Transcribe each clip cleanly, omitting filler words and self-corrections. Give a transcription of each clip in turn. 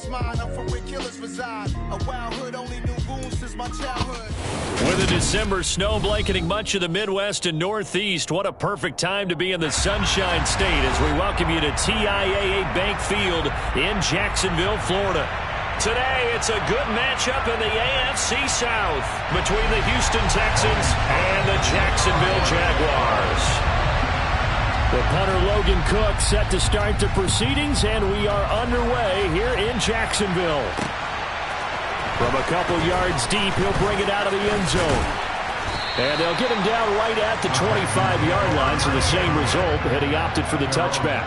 mine. I'm from where killers reside. A wild hood, only knew goons since my childhood. With a December snow blanketing much of the Midwest and Northeast, what a perfect time to be in the Sunshine State as we welcome you to TIAA Bank Field in Jacksonville, Florida. Today, it's a good matchup in the AFC South between the Houston Texans and the Jacksonville Jaguars. The punter Logan Cook set to start the proceedings, and we are underway here in Jacksonville. From a couple yards deep, he'll bring it out of the end zone. And they'll get him down right at the 25-yard line, so the same result, and he opted for the touchback.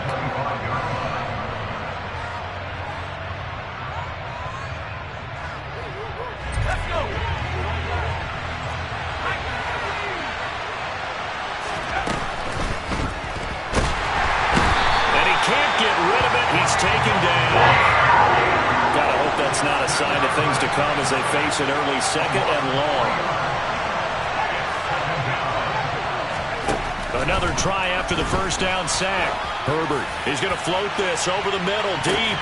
Not a sign of things to come as they face an early second and long. Another try after the first down sack. Herbert is going to float this over the middle deep.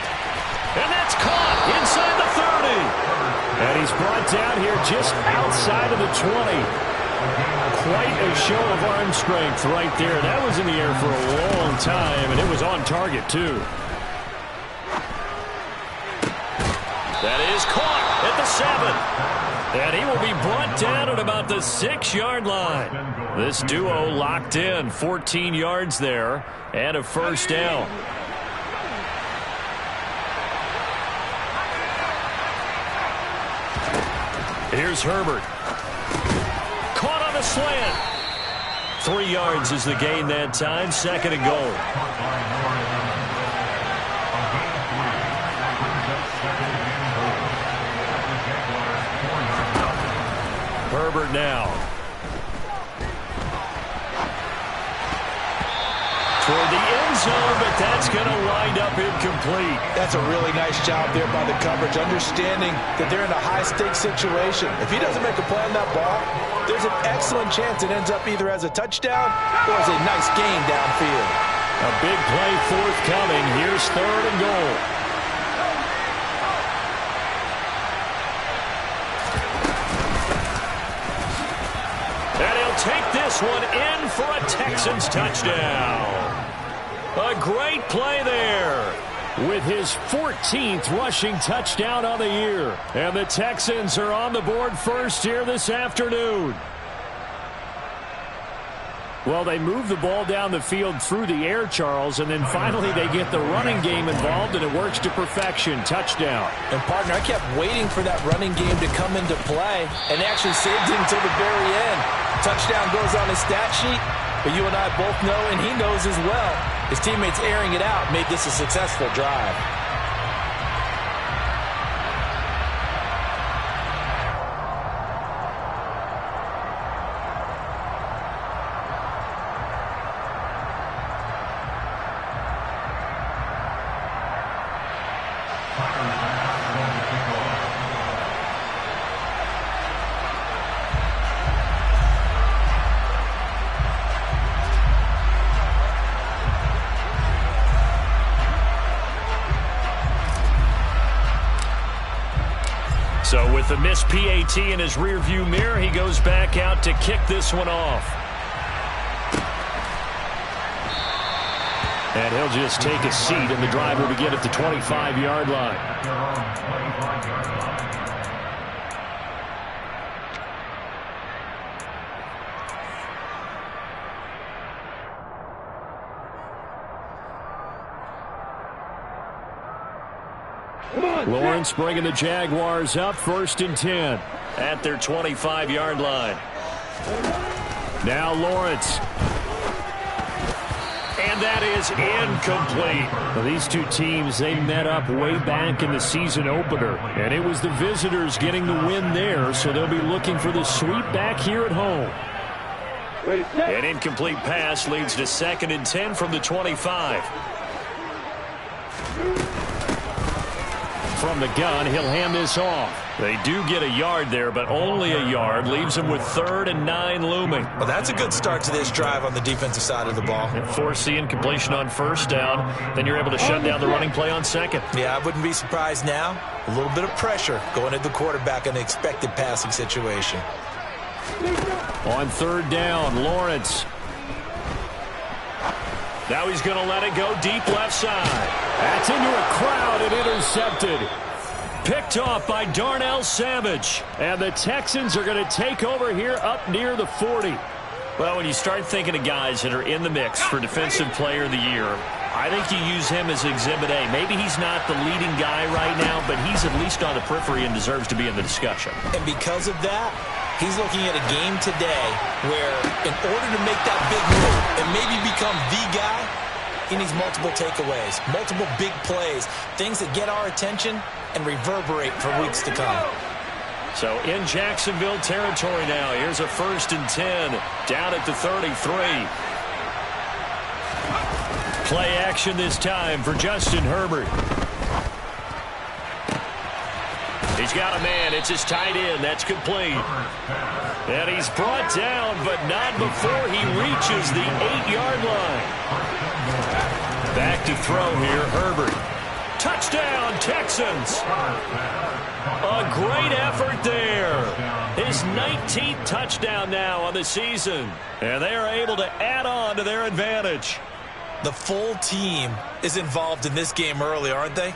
And that's caught inside the 30. And he's brought down here just outside of the 20. Quite a show of arm strength right there. That was in the air for a long time, and it was on target too. That is caught at the 7. And he will be brought down at about the 6-yard line. This duo locked in, 14 yards there, and a first down. Here's Herbert. Caught on a slant. 3 yards is the gain that time, 2nd and goal. Herbert now. Toward the end zone, but that's going to wind up incomplete. That's a really nice job there by the coverage, understanding that they're in a high-stakes situation. If he doesn't make a play on that ball, there's an excellent chance it ends up either as a touchdown or as a nice gain downfield. A big play forthcoming. Here's 3rd and goal. Take this one in for a Texans touchdown. A great play there. With his 14th rushing touchdown on the year. And the Texans are on the board first here this afternoon. Well, they move the ball down the field through the air, Charles, and then finally they get the running game involved, and it works to perfection. Touchdown. And, partner, I kept waiting for that running game to come into play, and they actually saved him until the very end. Touchdown goes on his stat sheet, but you and I both know, and he knows as well, his teammates airing it out made this a successful drive. So with the missed PAT in his rearview mirror, he goes back out to kick this one off. And he'll just take a seat, and the drive will begin at the 25-yard line. Lawrence bringing the Jaguars up 1st and 10 at their 25-yard line. Now Lawrence. And that is incomplete. Well, these two teams, they met up way back in the season opener. And it was the visitors getting the win there, so they'll be looking for the sweep back here at home. An incomplete pass leads to 2nd and 10 from the 25. From the gun, he'll hand this off. They do get a yard there, but only a yard. Leaves them with 3rd and 9 looming. Well, that's a good start to this drive on the defensive side of the ball. Force the incompletion on 1st down. Then you're able to shut down the running play on 2nd. Yeah, I wouldn't be surprised now. A little bit of pressure going at the quarterback in an expected passing situation. On 3rd down, Lawrence. Now he's going to let it go deep left side. That's into a crowd and intercepted. Picked off by Darnell Savage. And the Texans are going to take over here up near the 40. Well, when you start thinking of guys that are in the mix for Defensive Player of the Year, I think you use him as Exhibit A. Maybe he's not the leading guy right now, but he's at least on the periphery and deserves to be in the discussion. And because of that, he's looking at a game today where in order to make that big move and maybe become the guy, he needs multiple takeaways, multiple big plays, things that get our attention and reverberate for weeks to come. So in Jacksonville territory now, here's a 1st and 10 down at the 33. Play action this time for Justin Herbert. He's got a man. It's his tight end. That's complete. And he's brought down, but not before he reaches the 8-yard line. Back to throw here, Herbert. Touchdown, Texans. A great effort there. His 19th touchdown now on the season. And they are able to add on to their advantage. The full team is involved in this game early, aren't they?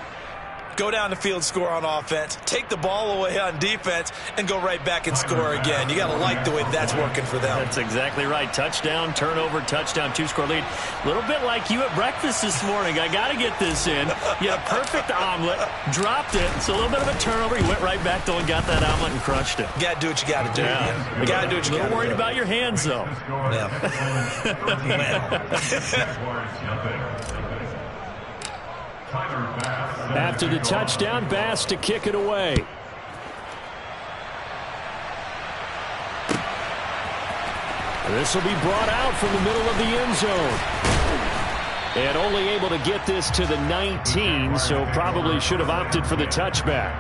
Go down the field, score on offense, take the ball away on defense, and go right back and score again. You got to like the way that's working for them. That's exactly right. Touchdown, turnover, touchdown, 2-score lead. A little bit like you at breakfast this morning. I got to get this in. You had a perfect omelet, dropped it. It's a little bit of a turnover. You went right back, though, and got that omelet and crushed it. You got to do what you got to do. Yeah. You got to do what you got to do. A little worried about your hands, though. Yeah. After the touchdown, Bass to kick it away. This will be brought out from the middle of the end zone. And only able to get this to the 19, so probably should have opted for the touchback.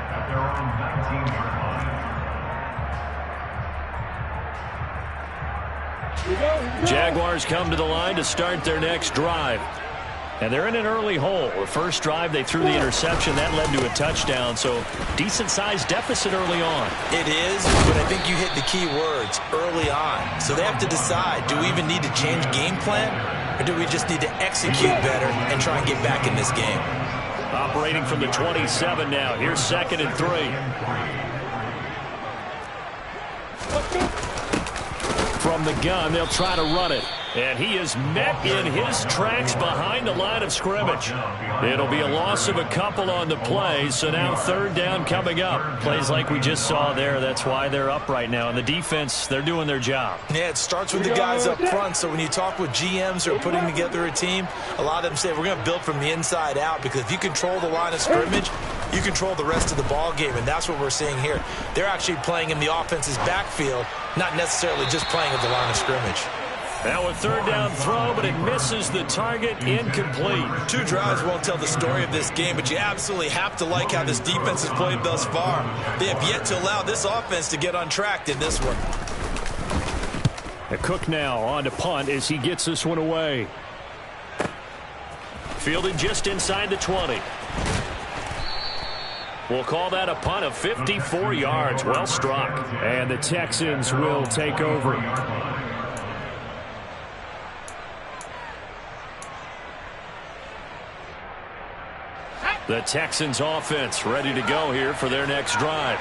Jaguars come to the line to start their next drive. And they're in an early hole. The first drive, they threw the interception. That led to a touchdown, so decent-sized deficit early on. It is, but I think you hit the key words, early on. So they have to decide, do we even need to change game plan, or do we just need to execute better and try and get back in this game? Operating from the 27 now. Here's 2nd and 3. From the gun, they'll try to run it. And he is met in his tracks behind the line of scrimmage. It'll be a loss of a couple on the play, so now 3rd down coming up. Plays like we just saw there, that's why they're up right now. And the defense, they're doing their job. Yeah, it starts with the guys up front, so when you talk with GMs who are putting together a team, a lot of them say, we're going to build from the inside out, because if you control the line of scrimmage, you control the rest of the ball game, and that's what we're seeing here. They're actually playing in the offense's backfield, not necessarily just playing at the line of scrimmage. Now a 3rd down throw, but it misses the target, incomplete. 2 drives won't tell the story of this game, but you absolutely have to like how this defense has played thus far. They have yet to allow this offense to get on track in this one. A Cook now on to punt as he gets this one away. Fielded just inside the 20. We'll call that a punt of 54 yards. Well struck. And the Texans will take over. The Texans offense ready to go here for their next drive.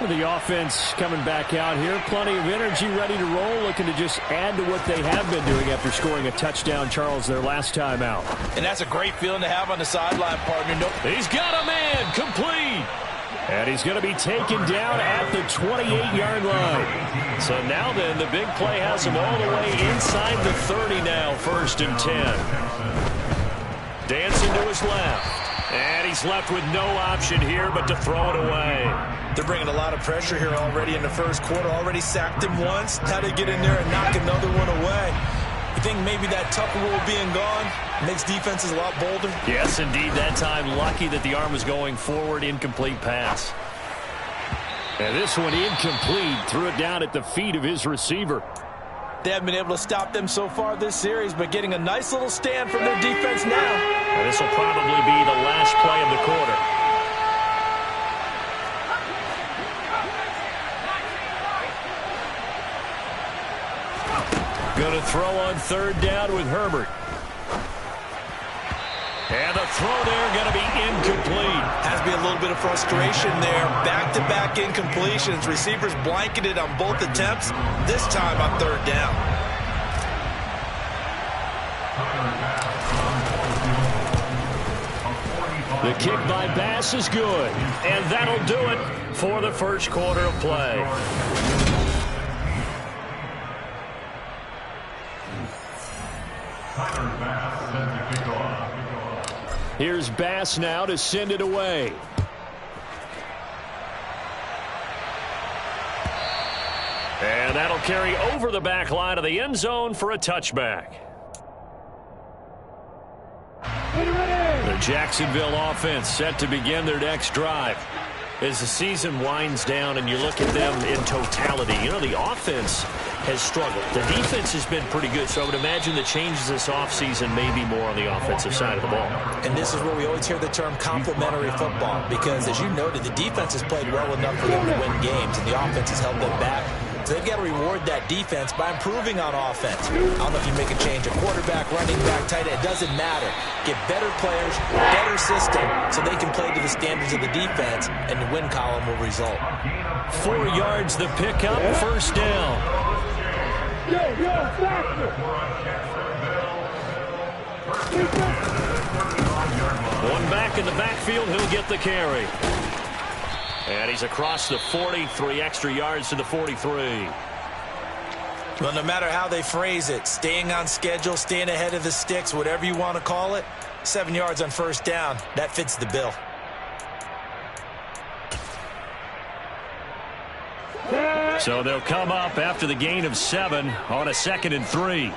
The offense coming back out here. Plenty of energy, ready to roll, looking to just add to what they have been doing after scoring a touchdown, Charles, their last time out. And that's a great feeling to have on the sideline, partner. He's got a man, complete. And he's going to be taken down at the 28-yard line. So now then, the big play has him all the way inside the 30 now, 1st and 10. Dancing to his left. And he's left with no option here but to throw it away. They're bringing a lot of pressure here already in the first quarter. Already sacked him once. Had to get in there and knock another one away. You think maybe that tough rule being gone makes defenses a lot bolder? Yes, indeed. That time, lucky that the arm was going forward. Incomplete pass. And this one incomplete. Threw it down at the feet of his receiver. They haven't been able to stop them so far this series, but getting a nice little stand from their defense now. And this will probably be the last play of the quarter. Going to throw on third down with Herbert. And the throw there going to be incomplete. Has to be a little bit of frustration there. Back-to-back incompletions. Receivers blanketed on both attempts. This time on third down. The kick by Bass is good. And that'll do it for the first quarter of play. Here's Bass now to send it away. And that'll carry over the back line of the end zone for a touchback. The Jacksonville offense set to begin their next drive. As the season winds down and you look at them in totality, you know, the offense has struggled. The defense has been pretty good, so I would imagine the changes this offseason may be more on the offensive side of the ball. And this is where we always hear the term complementary football, because as you noted, the defense has played well enough for them to win games, and the offense has held them back. So they've got to reward that defense by improving on offense. I don't know if you make a change, a quarterback, running back, tight end, it doesn't matter. Get better players, better system, so they can play to the standards of the defense, and the win column will result. 4 yards the pickup, first down. One back in the backfield, he'll get the carry. And he's across the 40, 3 extra yards to the 43. Well, no matter how they phrase it, staying on schedule, staying ahead of the sticks, whatever you want to call it, 7 yards on first down, that fits the bill. So they'll come up after the gain of 7 on a 2nd and 3.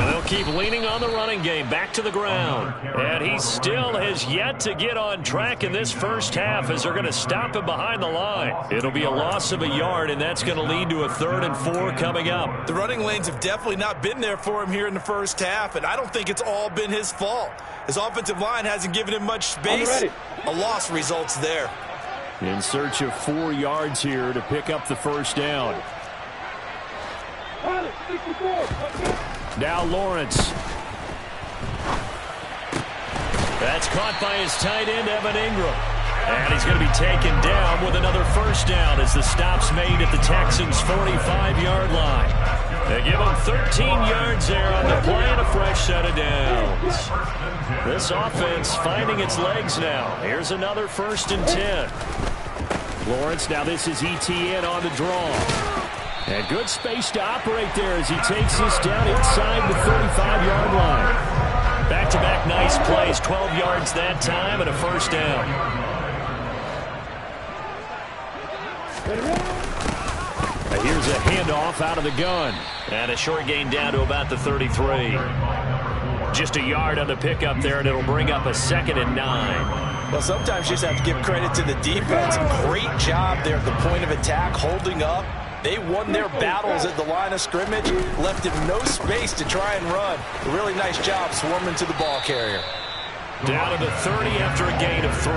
They'll keep leaning on the running game, back to the ground. And he still has yet to get on track in this first half as they're going to stop him behind the line. It'll be a loss of a yard, and that's going to lead to a 3rd and 4 coming up. The running lanes have definitely not been there for him here in the first half, and I don't think it's all been his fault. His offensive line hasn't given him much space. A loss results there. In search of 4 yards here to pick up the first down. Now Lawrence. That's caught by his tight end, Evan Ingram. And he's going to be taken down with another first down as the stop's made at the Texans' 45-yard line. They give him 13 yards there on the play and a fresh set of downs. This offense finding its legs now. Here's another 1st and 10. Lawrence, now this is ETN on the draw. And good space to operate there as he takes this down inside the 35-yard line. Back-to-back nice plays, 12 yards that time and a first down. And here's a handoff out of the gun. And a short gain down to about the 33. Just a yard on the pickup there, and it'll bring up a 2nd and 9. Well, sometimes you just have to give credit to the defense. Great job there at the point of attack, holding up. They won their battles at the line of scrimmage, left him no space to try and run. A really nice job swarming to the ball carrier. Down to the 30 after a gain of 3.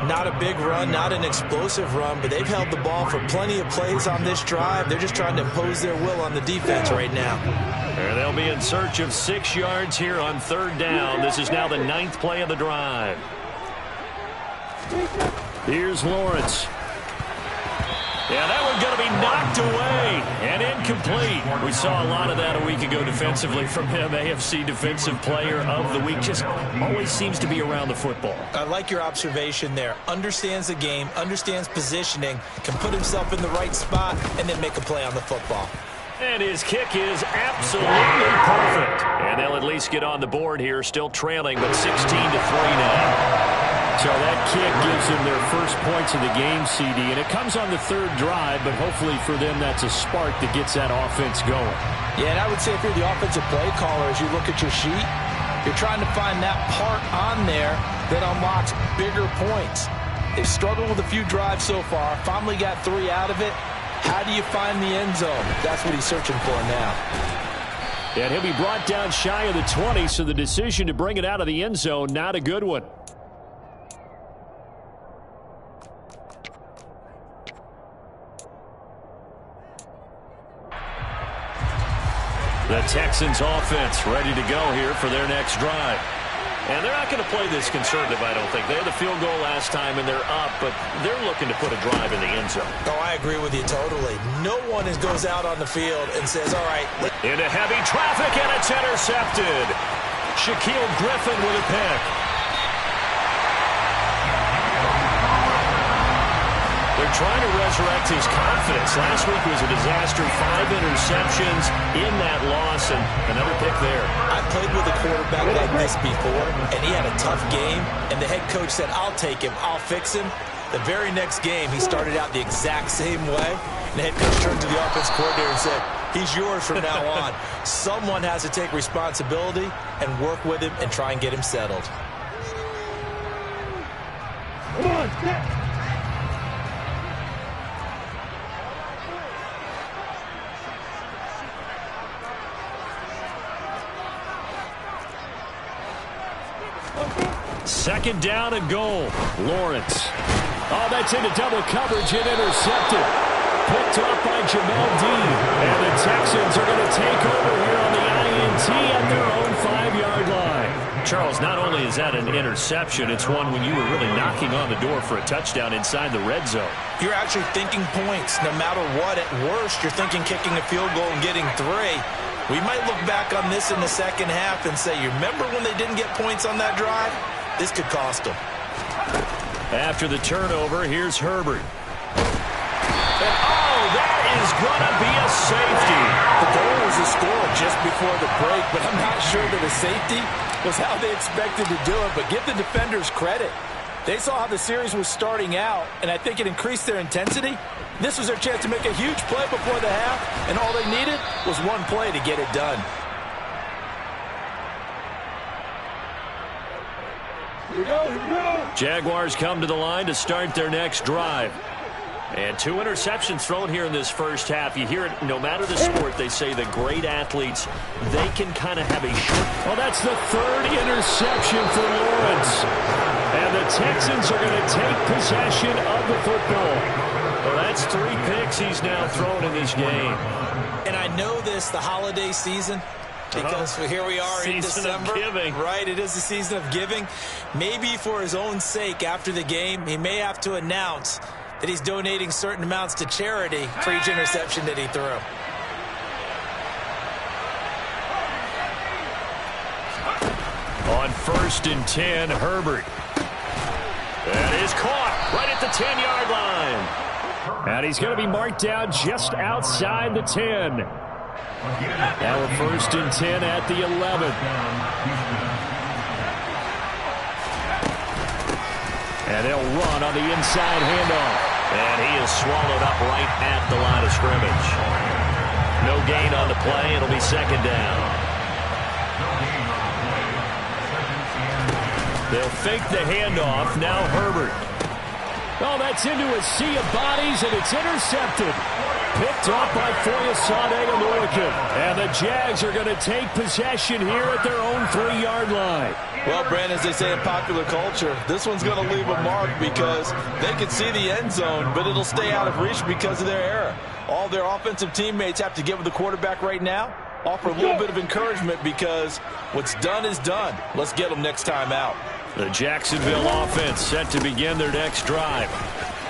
Not a big run, not an explosive run, but they've held the ball for plenty of plays on this drive. They're just trying to impose their will on the defense right now. And they'll be in search of 6 yards here on 3rd down. This is now the 9th play of the drive. Here's Lawrence. Yeah, that one's going to be knocked away and incomplete. We saw a lot of that a week ago defensively from him. AFC Defensive Player of the Week. Just always seems to be around the football. I like your observation there. Understands the game, understands positioning, can put himself in the right spot, and then make a play on the football. And his kick is absolutely perfect. And they'll at least get on the board here, still trailing, but 16-3 now. So that kick gives them their first points of the game, CD, and it comes on the third drive, but hopefully for them that's a spark that gets that offense going. Yeah, and I would say if you're the offensive play caller, as you look at your sheet, you're trying to find that part on there that unlocks bigger points. They've struggled with a few drives so far, finally got 3 out of it. How do you find the end zone? That's what he's searching for now. And he'll be brought down shy of the 20, so the decision to bring it out of the end zone, not a good one. The Texans offense ready to go here for their next drive. And they're not going to play this conservative, I don't think. They had the field goal last time, and they're up, but they're looking to put a drive in the end zone. Oh, I agree with you totally. No one goes out on the field and says, all right. Into heavy traffic, and it's intercepted. Shaquille Griffin with a pick. They're trying to resurrect his confidence. Last week was a disaster. 5 interceptions in that loss, and another pick there. I've played with a quarterback like this before, and he had a tough game, and the head coach said, I'll take him, I'll fix him. The very next game, he started out the exact same way, and the head coach turned to the offense coordinator and said, he's yours from now on. Someone has to take responsibility and work with him and try and get him settled. Come on, step. Second down and goal. Lawrence. Oh, that's into double coverage and intercepted. Picked off by Jamel Dean. And the Texans are going to take over here on the INT at their own 5-yard line. Charles, not only is that an interception, it's one when you were really knocking on the door for a touchdown inside the red zone. You're actually thinking points. No matter what, at worst, you're thinking kicking a field goal and getting 3. We might look back on this in the second half and say, you remember when they didn't get points on that drive? This could cost them. After the turnover, here's Herbert. And, oh, that is going to be a safety. The goal was a score just before the break, but I'm not sure that a safety was how they expected to do it. But give the defenders credit. They saw how the series was starting out, and I think it increased their intensity. This was their chance to make a huge play before the half, and all they needed was one play to get it done. Here we go, here we go. Jaguars come to the line to start their next drive. And 2 interceptions thrown here in this first half. You hear it no matter the sport, they say the great athletes, they can kind of have a short. Well, that's the 3rd interception for Lawrence. And the Texans are going to take possession of the football. Well, that's 3 picks he's now thrown in this game. And I know this, the holiday season, because here we are in December. Season of giving. Right, it is the season of giving. Maybe for his own sake after the game, he may have to announce that he's donating certain amounts to charity for each interception that he threw. On 1st and 10, Herbert. That is caught right at the 10-yard line. And he's going to be marked down just outside the 10. Now a 1st and 10 at the 11. And they'll run on the inside handoff. And he is swallowed up right at the line of scrimmage. No gain on the play. It'll be 2nd down. They'll fake the handoff. Now Herbert. Oh, that's into a sea of bodies, and it's intercepted. Picked off by Foyesade Aluakin. And the Jags are going to take possession here at their own 3-yard line. Well, Brandon, as they say in popular culture, this one's going to leave a mark because they can see the end zone, but it'll stay out of reach because of their error. All their offensive teammates have to get with the quarterback right now, offer a little bit of encouragement because what's done is done. Let's get them next time out. The Jacksonville offense set to begin their next drive.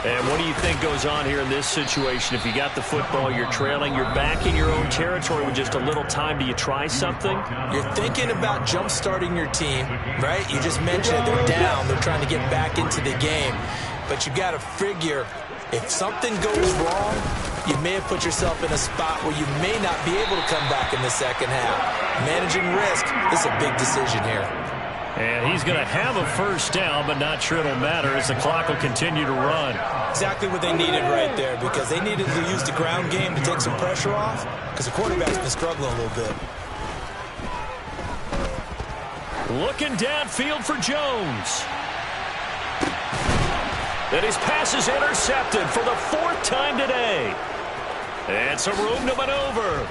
And what do you think goes on here in this situation? If you got the football, you're trailing, you're back in your own territory with just a little time. Do you try something? You're thinking about jump-starting your team, right? You just mentioned they're down. They're trying to get back into the game. But you got to figure if something goes wrong, you may have put yourself in a spot where you may not be able to come back in the second half. Managing risk, this is a big decision here. And he's going to have a first down, but not sure it'll matter as the clock will continue to run. Exactly what they needed right there, because they needed to use the ground game to take some pressure off, because the quarterback's been struggling a little bit. Looking downfield for Jones. And his pass is intercepted for the 4th time today. And some room to maneuver.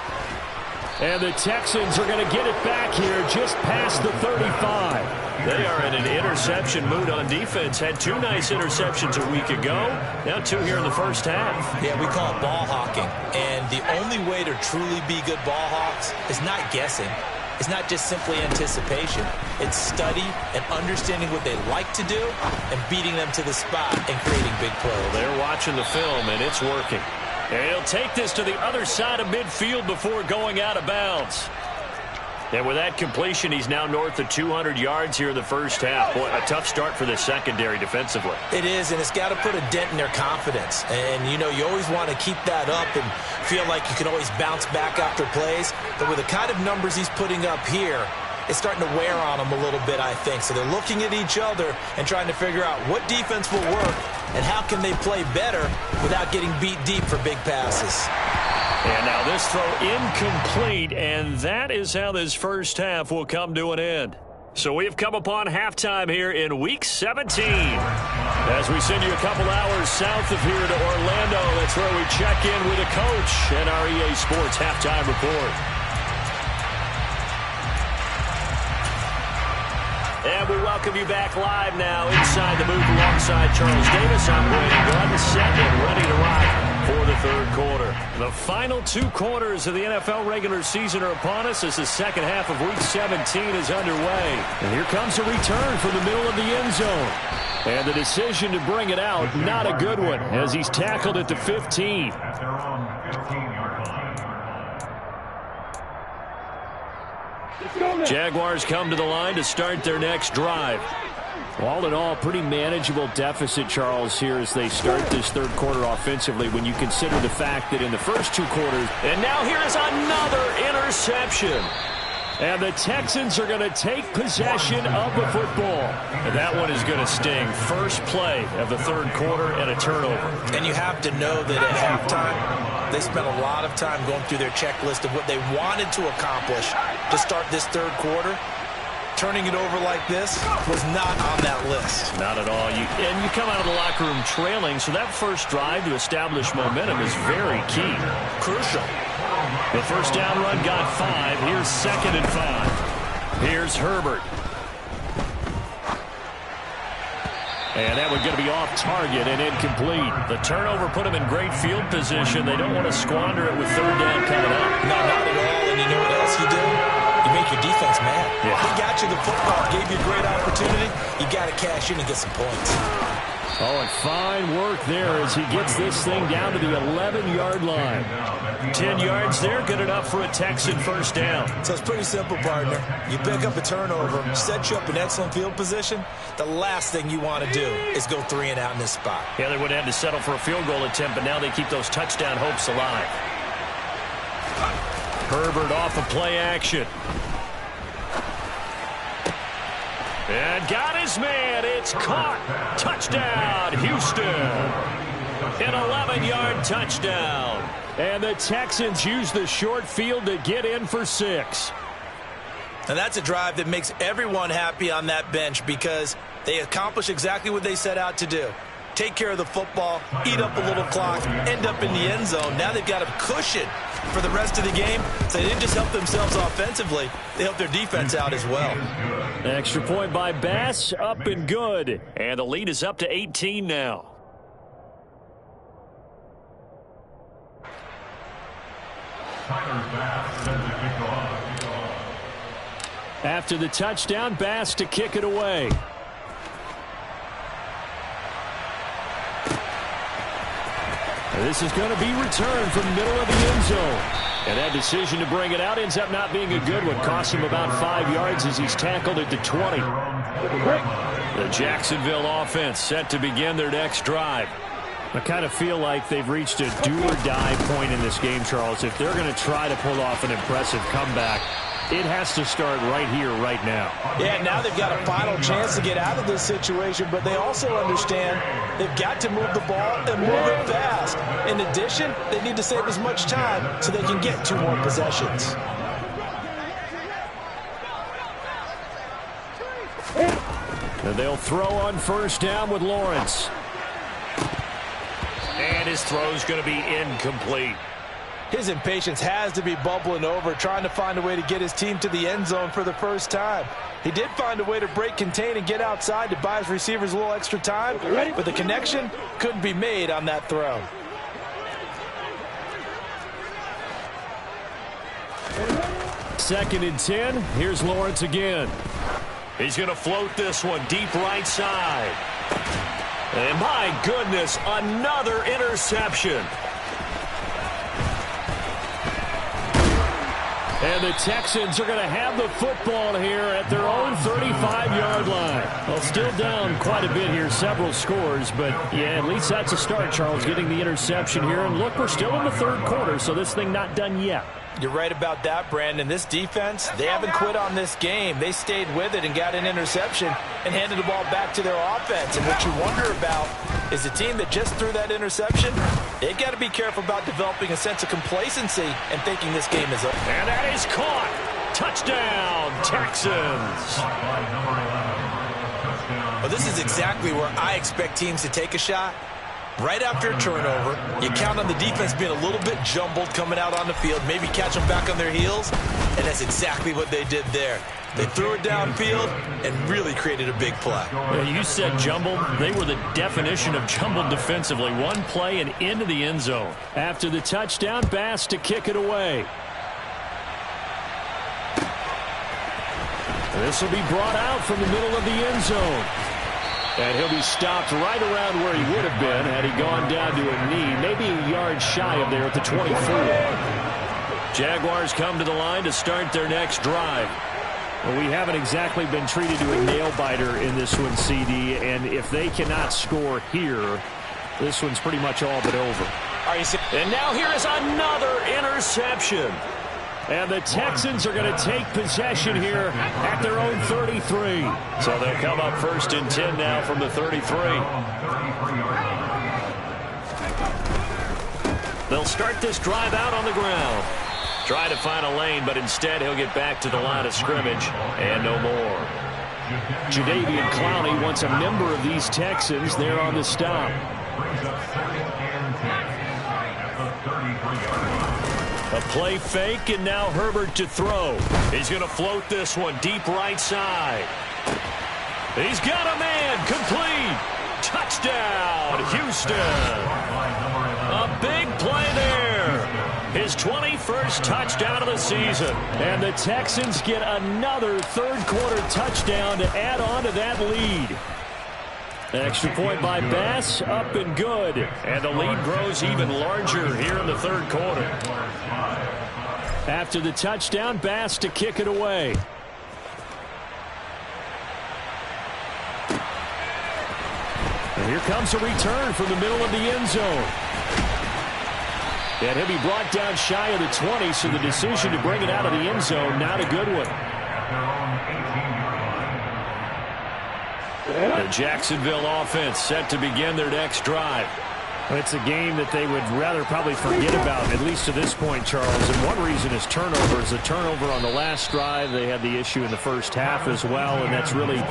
And the Texans are going to get it back here just past the 35. They are in an interception mood on defense. Had 2 nice interceptions a week ago. Now 2 here in the first half. Yeah, we call it ball hawking. And the only way to truly be good ball hawks is not guessing. It's not just simply anticipation. It's study and understanding what they like to do and beating them to the spot and creating big plays. Well, they're watching the film, and it's working. And he'll take this to the other side of midfield before going out of bounds. And with that completion, he's now north of 200 yards here in the first half. Boy, a tough start for the secondary defensively. It is, and it's got to put a dent in their confidence. And, you know, you always want to keep that up and feel like you can always bounce back after plays. But with the kind of numbers he's putting up here, it's starting to wear on them a little bit, I think. So they're looking at each other and trying to figure out what defense will work and how can they play better without getting beat deep for big passes. And now this throw incomplete, and that is how this first half will come to an end. So we've come upon halftime here in Week 17. As we send you a couple hours south of here to Orlando, that's where we check in with the coach and our EA Sports Halftime Report. And we welcome you back live now inside the booth alongside Charles Davis. I'm Brandon Gunn, set and ready to rock for the third quarter. The final 2 quarters of the NFL regular season are upon us as the second half of Week 17 is underway. And here comes a return from the middle of the end zone. And the decision to bring it out, not a good one, as he's tackled at the 15. Jaguars come to the line to start their next drive. All in all, pretty manageable deficit, Charles, here as they start this third quarter offensively when you consider the fact that in the first 2 quarters. And now here is another interception. And the Texans are going to take possession of the football. And that one is going to sting. First play of the third quarter and a turnover. And you have to know that at halftime, they spent a lot of time going through their checklist of what they wanted to accomplish to start this third quarter. Turning it over like this was not on that list. Not at all. And you come out of the locker room trailing, so that first drive to establish momentum is very key. Crucial. The first down run got 5. Here's 2nd and 5. Here's Herbert. And that one's going to be off target and incomplete. The turnover put him in great field position. They don't want to squander it with third down coming up. No, not at all. And you know what else you do? You make your defense mad. Yeah. He got you the football, gave you a great opportunity. You got to cash in and get some points. Oh, and fine work there as he gets this thing down to the 11-yard line. 10 yards there, good enough for a Texan first down. So it's pretty simple, partner. You pick up a turnover, set you up in excellent field position. The last thing you want to do is go 3 and out in this spot. Yeah, they would have had to settle for a field goal attempt, but now they keep those touchdown hopes alive. Herbert off of play action. And got his man. It's caught. Touchdown, Houston. An 11-yard touchdown. And the Texans use the short field to get in for 6. And that's a drive that makes everyone happy on that bench because they accomplish exactly what they set out to do. Take care of the football, eat up a little clock, end up in the end zone. Now they've got a cushion for the rest of the game. So they didn't just help themselves offensively, they helped their defense out as well. An extra point by Bass, up and good. And the lead is up to 18 now. After the touchdown, Bass to kick it away. This is going to be returned from the middle of the end zone. And that decision to bring it out ends up not being a good one. Cost him about 5 yards as he's tackled at the 20. The Jacksonville offense set to begin their next drive. I kind of feel like they've reached a do-or-die point in this game, Charles. If they're going to try to pull off an impressive comeback, It has to start right here, right now. Yeah, now they've got a final chance to get out of this situation, but they also understand they've got to move the ball and move it fast. In addition, they need to save as much time so they can get 2 more possessions. And they'll throw on first down with Lawrence. And his throw's going to be incomplete. His impatience has to be bubbling over, trying to find a way to get his team to the end zone for the first time. He did find a way to break contain and get outside to buy his receivers a little extra time, but the connection couldn't be made on that throw. Second and 10. Here's Lawrence again. He's going to float this one deep right side. And my goodness, another interception. And the Texans are going to have the football here at their own 35-yard line. Well, still down quite a bit here, several scores, but yeah, at least that's a start, Charles, getting the interception here. And look, we're still in the third quarter, so this thing not done yet. You're right about that, Brandon. This defense, they haven't quit on this game. They stayed with it and got an interception and handed the ball back to their offense. And what you wonder about is the team that just threw that interception, they've got to be careful about developing a sense of complacency and thinking this game is over. And that is caught. Touchdown, Texans. Well, this is exactly where I expect teams to take a shot. Right after a turnover, you count on the defense being a little bit jumbled coming out on the field, maybe catch them back on their heels, and that's exactly what they did there. They threw it downfield and really created a big play. Yeah, you said jumbled. They were the definition of jumbled defensively. One play and into the end zone. After the touchdown, Bass to kick it away. This will be brought out from the middle of the end zone. And he'll be stopped right around where he would have been had he gone down to a knee, maybe a yard shy of there at the 24. Jaguars come to the line to start their next drive. Well, we haven't exactly been treated to a nail-biter in this one, CD, and if they cannot score here, this one's pretty much all but over. And now here is another interception. And the Texans are going to take possession here at their own 33. So they'll come up first and 10 now from the 33. They'll start this drive out on the ground. Try to find a lane, but instead he'll get back to the line of scrimmage and no more. Jadeveon Clowney wants a member of these Texans there on the stop. A play fake, and now Herbert to throw. He's going to float this one deep right side. He's got a man, complete. Touchdown, Houston. A big play there. His 21st touchdown of the season. And the Texans get another third-quarter touchdown to add on to that lead. Extra point by Bass, up and good. And the lead grows even larger here in the third quarter. After the touchdown, Bass to kick it away. And here comes a return from the middle of the end zone. And he'll be brought down shy of the 20, so the decision to bring it out of the end zone, not a good one. The Jacksonville offense set to begin their next drive. It's a game that they would rather probably forget about, at least to this point, Charles. And one reason is turnovers. A turnover on the last drive. They had the issue in the first half as well, and that's really,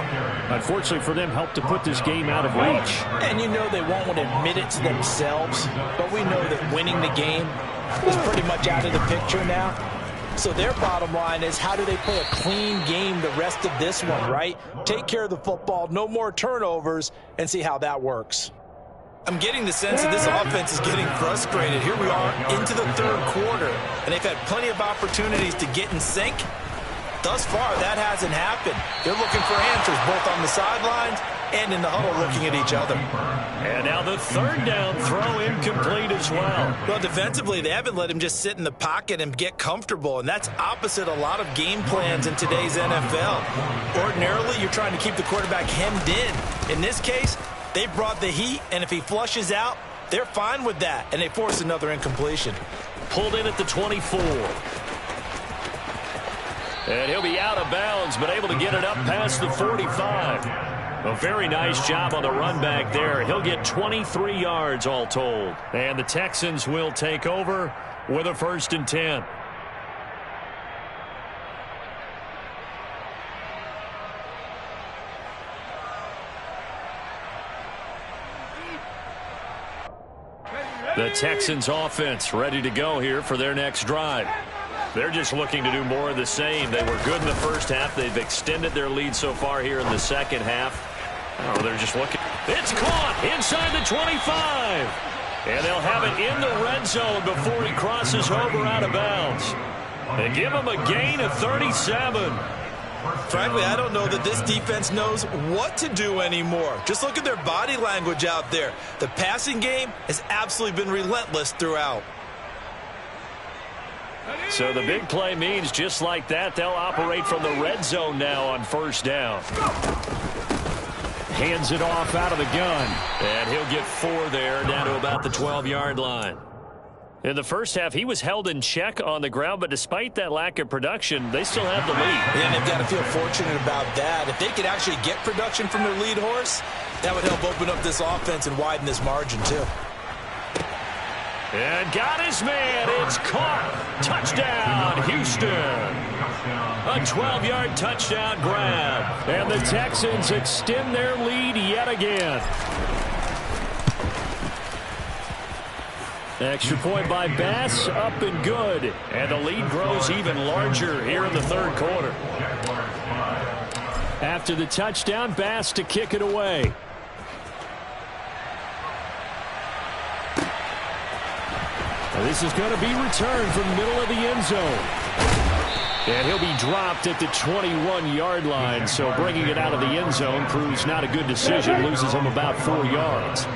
unfortunately for them, helped to put this game out of reach. And you know they won't want to admit it to themselves, but we know that winning the game is pretty much out of the picture now. So their bottom line is, how do they play a clean game the rest of this one, right? Take care of the football, no more turnovers, and see how that works. I'm getting the sense that this offense is getting frustrated. Here we are into the third quarter, and they've had plenty of opportunities to get in sync. Thus far, that hasn't happened. They're looking for answers both on the sidelines and in the huddle looking at each other. And now the third down throw incomplete as well. Well, defensively, they haven't let him just sit in the pocket and get comfortable, and that's opposite a lot of game plans in today's NFL. Ordinarily, you're trying to keep the quarterback hemmed in. In this case, they brought the heat, and if he flushes out, they're fine with that, and they force another incompletion. Pulled in at the 24. And he'll be out of bounds, but able to get it up past the 45. A very nice job on the run back there. He'll get 23 yards all told. And the Texans will take over with a 1st and 10. The Texans offense ready to go here for their next drive. They're just looking to do more of the same. They were good in the first half. They've extended their lead so far here in the second half. Oh, they're just looking. It's caught inside the 25. And they'll have it in the red zone before he crosses over out of bounds. And give him a gain of 37. Frankly, I don't know that this defense knows what to do anymore. Just look at their body language out there. The passing game has absolutely been relentless throughout. So the big play means just like that, they'll operate from the red zone now on 1st down. Hands it off out of the gun. And he'll get 4 there, down to about the 12-yard line. In the first half, he was held in check on the ground, but despite that lack of production, they still have the lead. Yeah, and they've got to feel fortunate about that. If they could actually get production from their lead horse, that would help open up this offense and widen this margin, too. And got his man. It's caught. Touchdown, Houston. A 12-yard touchdown grab. And the Texans extend their lead yet again. Extra point by Bass, up and good. And the lead grows even larger here in the 3rd quarter. After the touchdown, Bass to kick it away. Now this is going to be returned from the middle of the end zone. And he'll be dropped at the 21-yard line. So bringing it out of the end zone proves not a good decision. Loses him about 4 yards.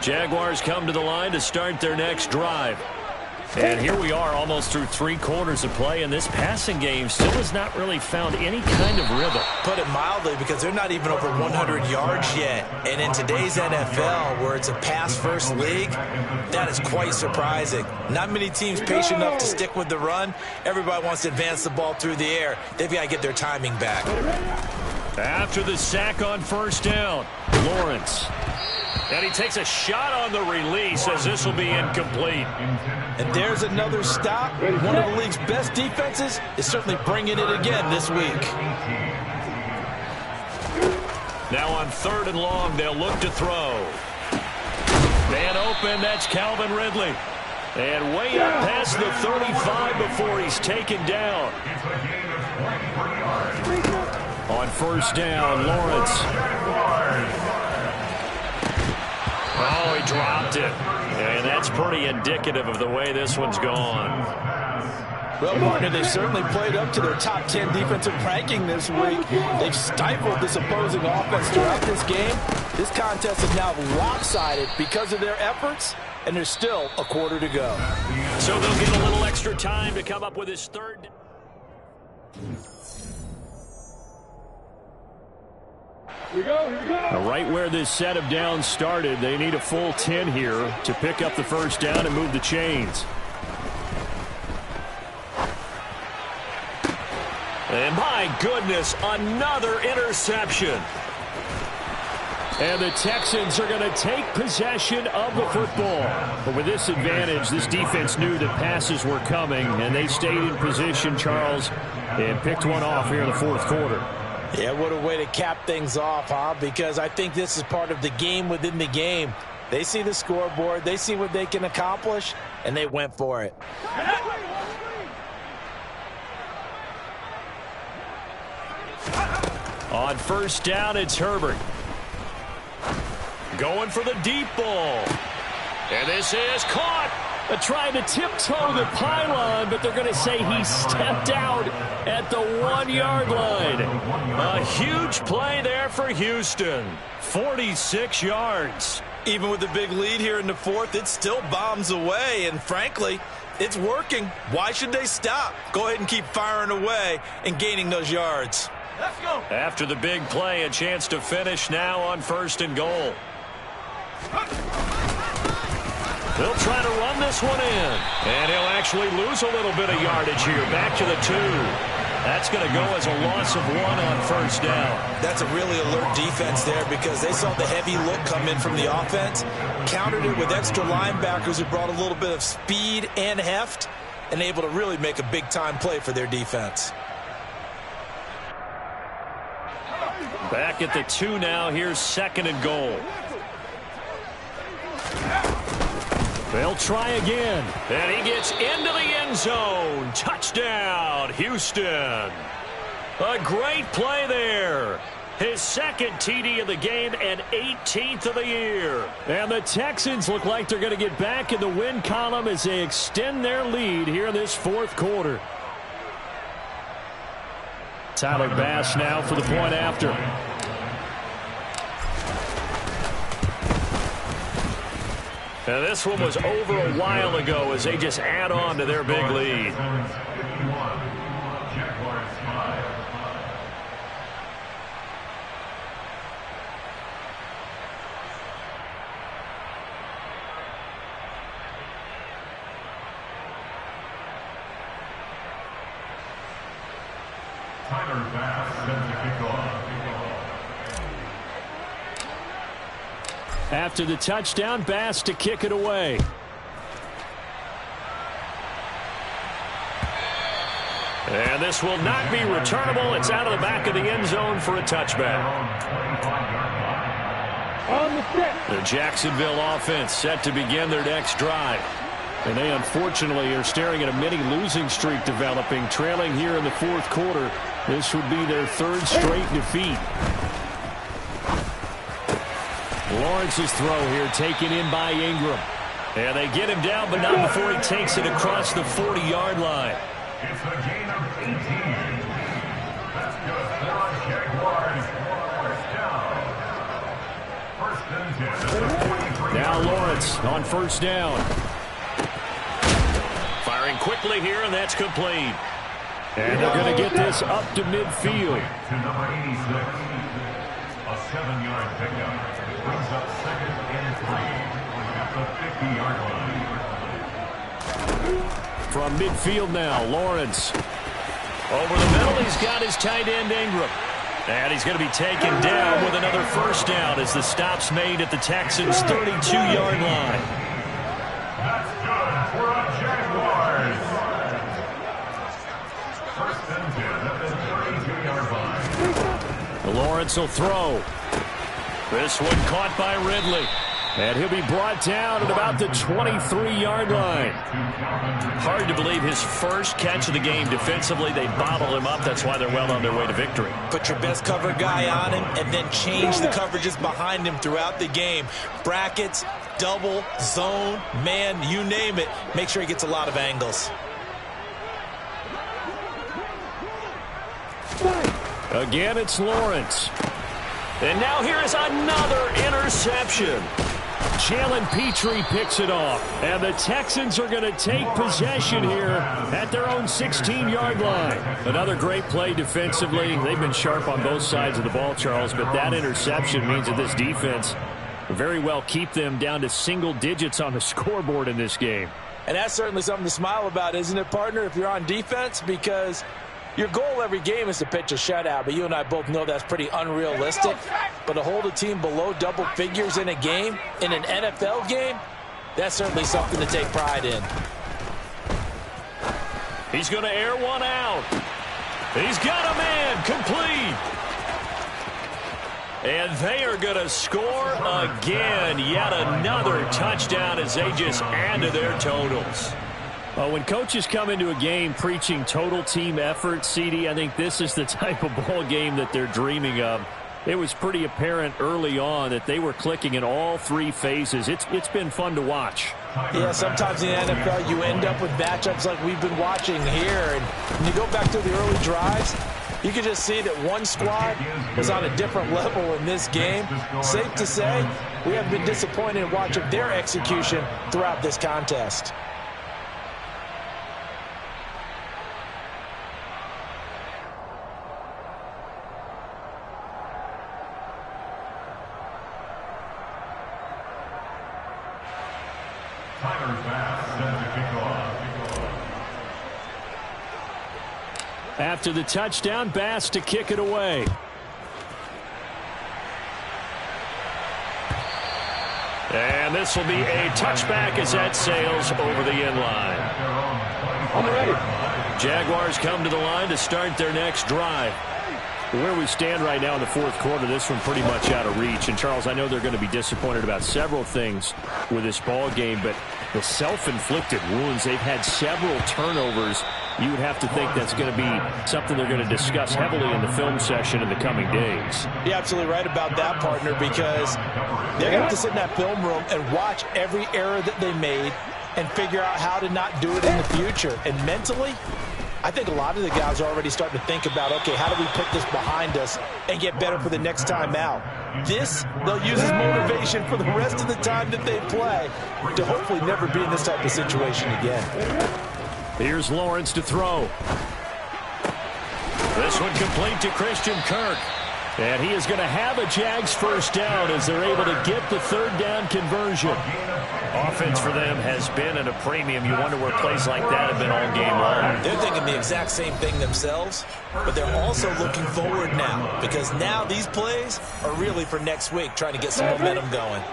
Jaguars come to the line to start their next drive. And here we are almost through 3 quarters of play, and this passing game still has not really found any kind of rhythm. Put it mildly, because they're not even over 100 yards yet. And in today's NFL, where it's a pass-first league, that is quite surprising. Not many teams patient enough to stick with the run. Everybody wants to advance the ball through the air. They've got to get their timing back. After the sack on 1st down, Lawrence. And he takes a shot on the release as this will be incomplete. And there's another stop. One of the league's best defenses is certainly bringing it again this week. Now on 3rd and long, they'll look to throw. Man open, that's Calvin Ridley. And way up past the 35 before he's taken down. On 1st down, Lawrence. Oh, he dropped it. And that's pretty indicative of the way this one's gone. Well, partner, they've certainly played up to their top 10 defensive ranking this week. They've stifled this opposing offense throughout this game. This contest is now lopsided because of their efforts, and there's still a quarter to go. So they'll get a little extra time to come up with his 3rd. Here we go. Right where this set of downs started, they need a full 10 here to pick up the 1st down and move the chains. And my goodness, another interception. And the Texans are going to take possession of the football. But with this advantage, this defense knew that passes were coming, and they stayed in position, Charles, and picked one off here in the 4th quarter. Yeah, what a way to cap things off, huh? Because I think this is part of the game within the game. They see the scoreboard, they see what they can accomplish, and they went for it. On 1st down, it's Herbert. Going for the deep ball. And this is caught. Trying to tiptoe the pylon, but they're going to say he stepped out at the 1-yard line. A huge play there for Houston. 46 yards. Even with the big lead here in the 4th, it still bombs away, and frankly, it's working. Why should they stop? Go ahead and keep firing away and gaining those yards. Let's go. After the big play, a chance to finish now on 1st and goal. He'll try to run this one in. And he'll actually lose a little bit of yardage here. Back to the 2. That's going to go as a loss of 1 on first down. That's a really alert defense there because they saw the heavy look come in from the offense, countered it with extra linebackers who brought a little bit of speed and heft, and able to really make a big-time play for their defense. Back at the 2 now. Here's 2nd and goal. They'll try again. And he gets into the end zone. Touchdown, Houston. A great play there. His 2nd TD of the game and 18th of the year. And the Texans look like they're going to get back in the win column as they extend their lead here in this 4th quarter. Tyler Bass now for the point after. And this one was over a while ago as they just add on to their big lead. Tyler Bass sends the kickoff. After the touchdown, Bass to kick it away. And this will not be returnable. It's out of the back of the end zone for a touchback. The Jacksonville offense set to begin their next drive. And they unfortunately are staring at a mini losing streak developing, trailing here in the 4th quarter. This would be their 3rd straight defeat. Lawrence's throw here taken in by Ingram. And they get him down, but not before he takes it across the 40-yard line. It's a gain of 18. That's good for Jaguars. First down. 43. Now Lawrence on first down. Firing quickly here, and that's complete. And they're going to get this up to midfield. To number 86. A 7-yard pickup. Brings up 2nd and 3 at the 50-yard line. From midfield now, Lawrence. Over the middle, he's got his tight end, Ingram. And he's going to be taken down with another first down as the stop's made at the Texans' 32-yard line. That's good for the Jaguars. First and 10 at the 32-yard line. Lawrence will throw. This one caught by Ridley. And he'll be brought down at about the 23-yard line. Hard to believe his first catch of the game defensively. They bottled him up. That's why they're well on their way to victory. Put your best cover guy on him and then change the coverages behind him throughout the game. Brackets, double, zone, man, you name it. Make sure he gets a lot of angles. Again, it's Lawrence. And now here is another interception. Jalen Petrie picks it off. And the Texans are going to take possession here at their own 16-yard line. Another great play defensively. They've been sharp on both sides of the ball, Charles, but that interception means that this defense will very well keep them down to single digits on the scoreboard in this game. And that's certainly something to smile about, isn't it, partner, if you're on defense? Because your goal every game is to pitch a shutout, but you and I both know that's pretty unrealistic. But to hold a team below double figures in a game, in an NFL game, that's certainly something to take pride in. He's going to air one out. He's got a man complete. And they are going to score again. Yet another touchdown as they just add to their totals. When coaches come into a game preaching total team effort, CD, I think this is the type of ball game that they're dreaming of. It was pretty apparent early on that they were clicking in all 3 phases. It's been fun to watch. Yeah, sometimes in the NFL you end up with matchups like we've been watching here. And when you go back to the early drives, you can just see that one squad was on a different level in this game. Safe to say, we have been disappointed in watching their execution throughout this contest. After the touchdown, Bass to kick it away. And this will be a touchback as that sails over the end line. Jaguars come to the line to start their next drive. Where we stand right now in the fourth quarter, this one pretty much out of reach. And, Charles, I know they're going to be disappointed about several things with this ball game, but the self-inflicted wounds, they've had several turnovers. You would have to think that's going to be something they're going to discuss heavily in the film session in the coming days. You're absolutely right about that, partner, because they're going to have to sit in that film room and watch every error that they made and figure out how to not do it in the future. And mentally, I think a lot of the guys are already starting to think about, okay, how do we put this behind us and get better for the next time out? This, they'll use as motivation for the rest of the time that they play to hopefully never be in this type of situation again. Here's Lawrence to throw. This one complete to Christian Kirk. And he is going to have a Jags first down as they're able to get the third down conversion. Offense for them has been at a premium. You wonder where plays like that have been all game long. They're thinking the exact same thing themselves, but they're also looking forward now because now these plays are really for next week, trying to get some momentum going.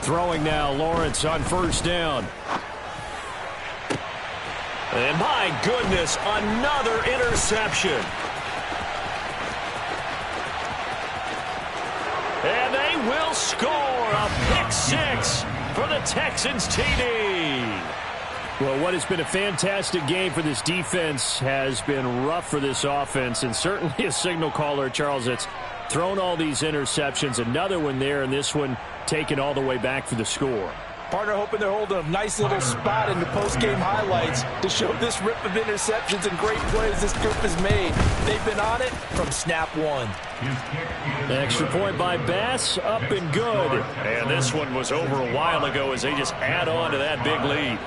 Throwing now, Lawrence on first down. And my goodness, another interception. And they will score a pick six for the Texans TD. Well, what has been a fantastic game for this defense has been rough for this offense, and certainly a signal caller, Charles, that's thrown all these interceptions. Another one there, and this one taken all the way back for the score. Partner hoping they're holding a nice little spot in the post-game highlights to show this rip of interceptions and great plays this group has made. They've been on it from snap one. Extra point by Bass, up and good. And this one was over a while ago as they just add on to that big lead.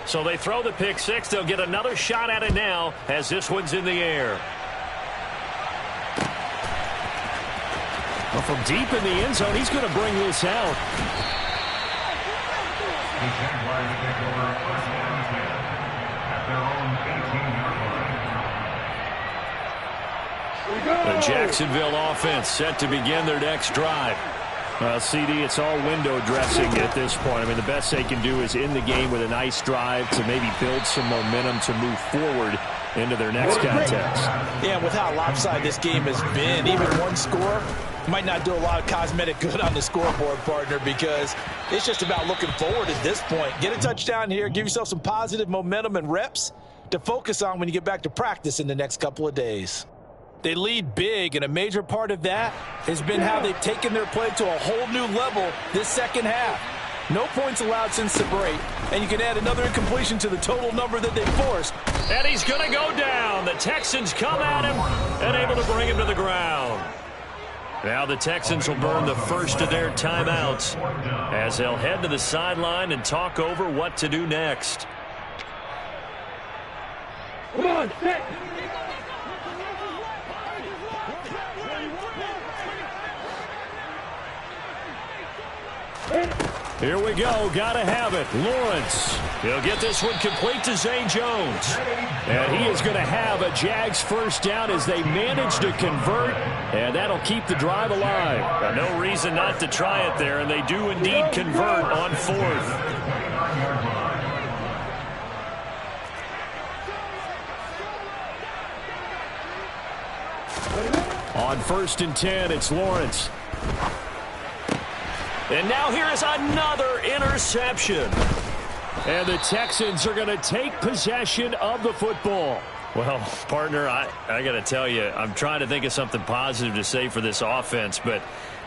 So they throw the pick six. They'll get another shot at it now as this one's in the air. Well, from deep in the end zone, he's going to bring this out. The Jacksonville offense set to begin their next drive. CD, it's all window dressing at this point. I mean, the best they can do is in the game with a nice drive to maybe build some momentum to move forward into their next contest. Yeah, with how lopsided this game has been, even one score might not do a lot of cosmetic good on the scoreboard, partner, because it's just about looking forward at this point. Get a touchdown here, give yourself some positive momentum and reps to focus on when you get back to practice in the next couple of days. They lead big, and a major part of that has been how they've taken their play to a whole new level this second half. No points allowed since the break, and you can add another incompletion to the total number that they forced. And he's going to go down. The Texans come at him and able to bring him to the ground. Now the Texans will burn the first of their timeouts as they'll head to the sideline and talk over what to do next. Come on, set. Here we go. Gotta have it. Lawrence. He'll get this one complete to Zay Jones. And he is going to have a Jags first down as they manage to convert. And that'll keep the drive alive. No reason not to try it there. And they do indeed convert on fourth. On 1st and 10, it's Lawrence. And now here is another interception. And the Texans are going to take possession of the football. Well, partner, I got to tell you, I'm trying to think of something positive to say for this offense, but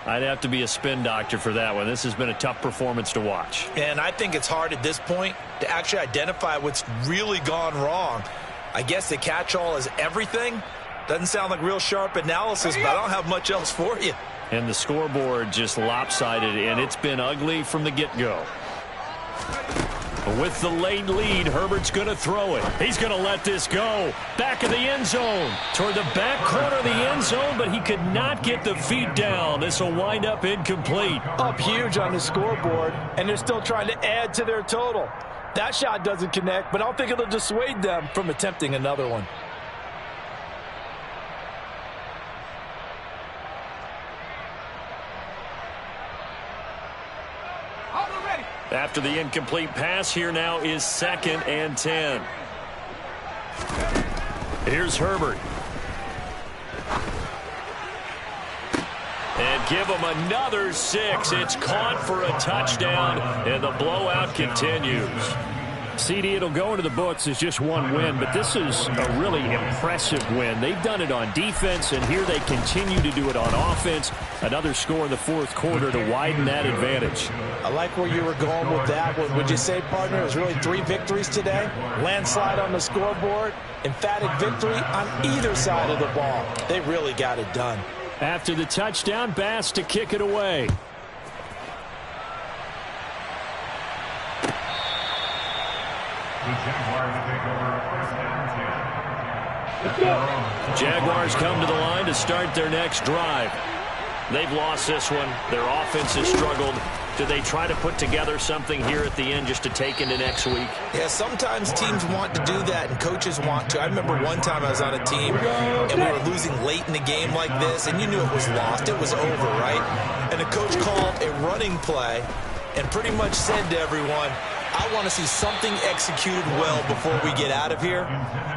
I'd have to be a spin doctor for that one. This has been a tough performance to watch. And I think it's hard at this point to actually identify what's really gone wrong. I guess the catch-all is everything. Doesn't sound like real sharp analysis, but I don't have much else for you. And the scoreboard just lopsided, and it's been ugly from the get-go. With the late lead, Herbert's going to throw it. He's going to let this go. Back of the end zone. Toward the back corner of the end zone, but he could not get the feet down. This will wind up incomplete. Up huge on the scoreboard, and they're still trying to add to their total. That shot doesn't connect, but I don't think it'll dissuade them from attempting another one. After the incomplete pass, here now is 2nd and 10. Here's Herbert. And give him another 6. It's caught for a touchdown, and the blowout continues. CD, it'll go into the books as just one win, but this is a really impressive win. They've done it on defense, and here they continue to do it on offense. Another score in the 4th quarter to widen that advantage. I like where you were going with that. Would you say, partner, it was really 3 victories today? Landslide on the scoreboard, emphatic victory on either side of the ball. They really got it done. After the touchdown, Bass to kick it away. Jaguars come to the line to start their next drive. They've lost this one. Their offense has struggled. Do they try to put together something here at the end just to take into next week? Yeah, sometimes teams want to do that and coaches want to. I remember one time I was on a team and we were losing late in the game like this, and you knew it was lost. It was over, right? And the coach called a running play and pretty much said to everyone, I want to see something executed well before we get out of here.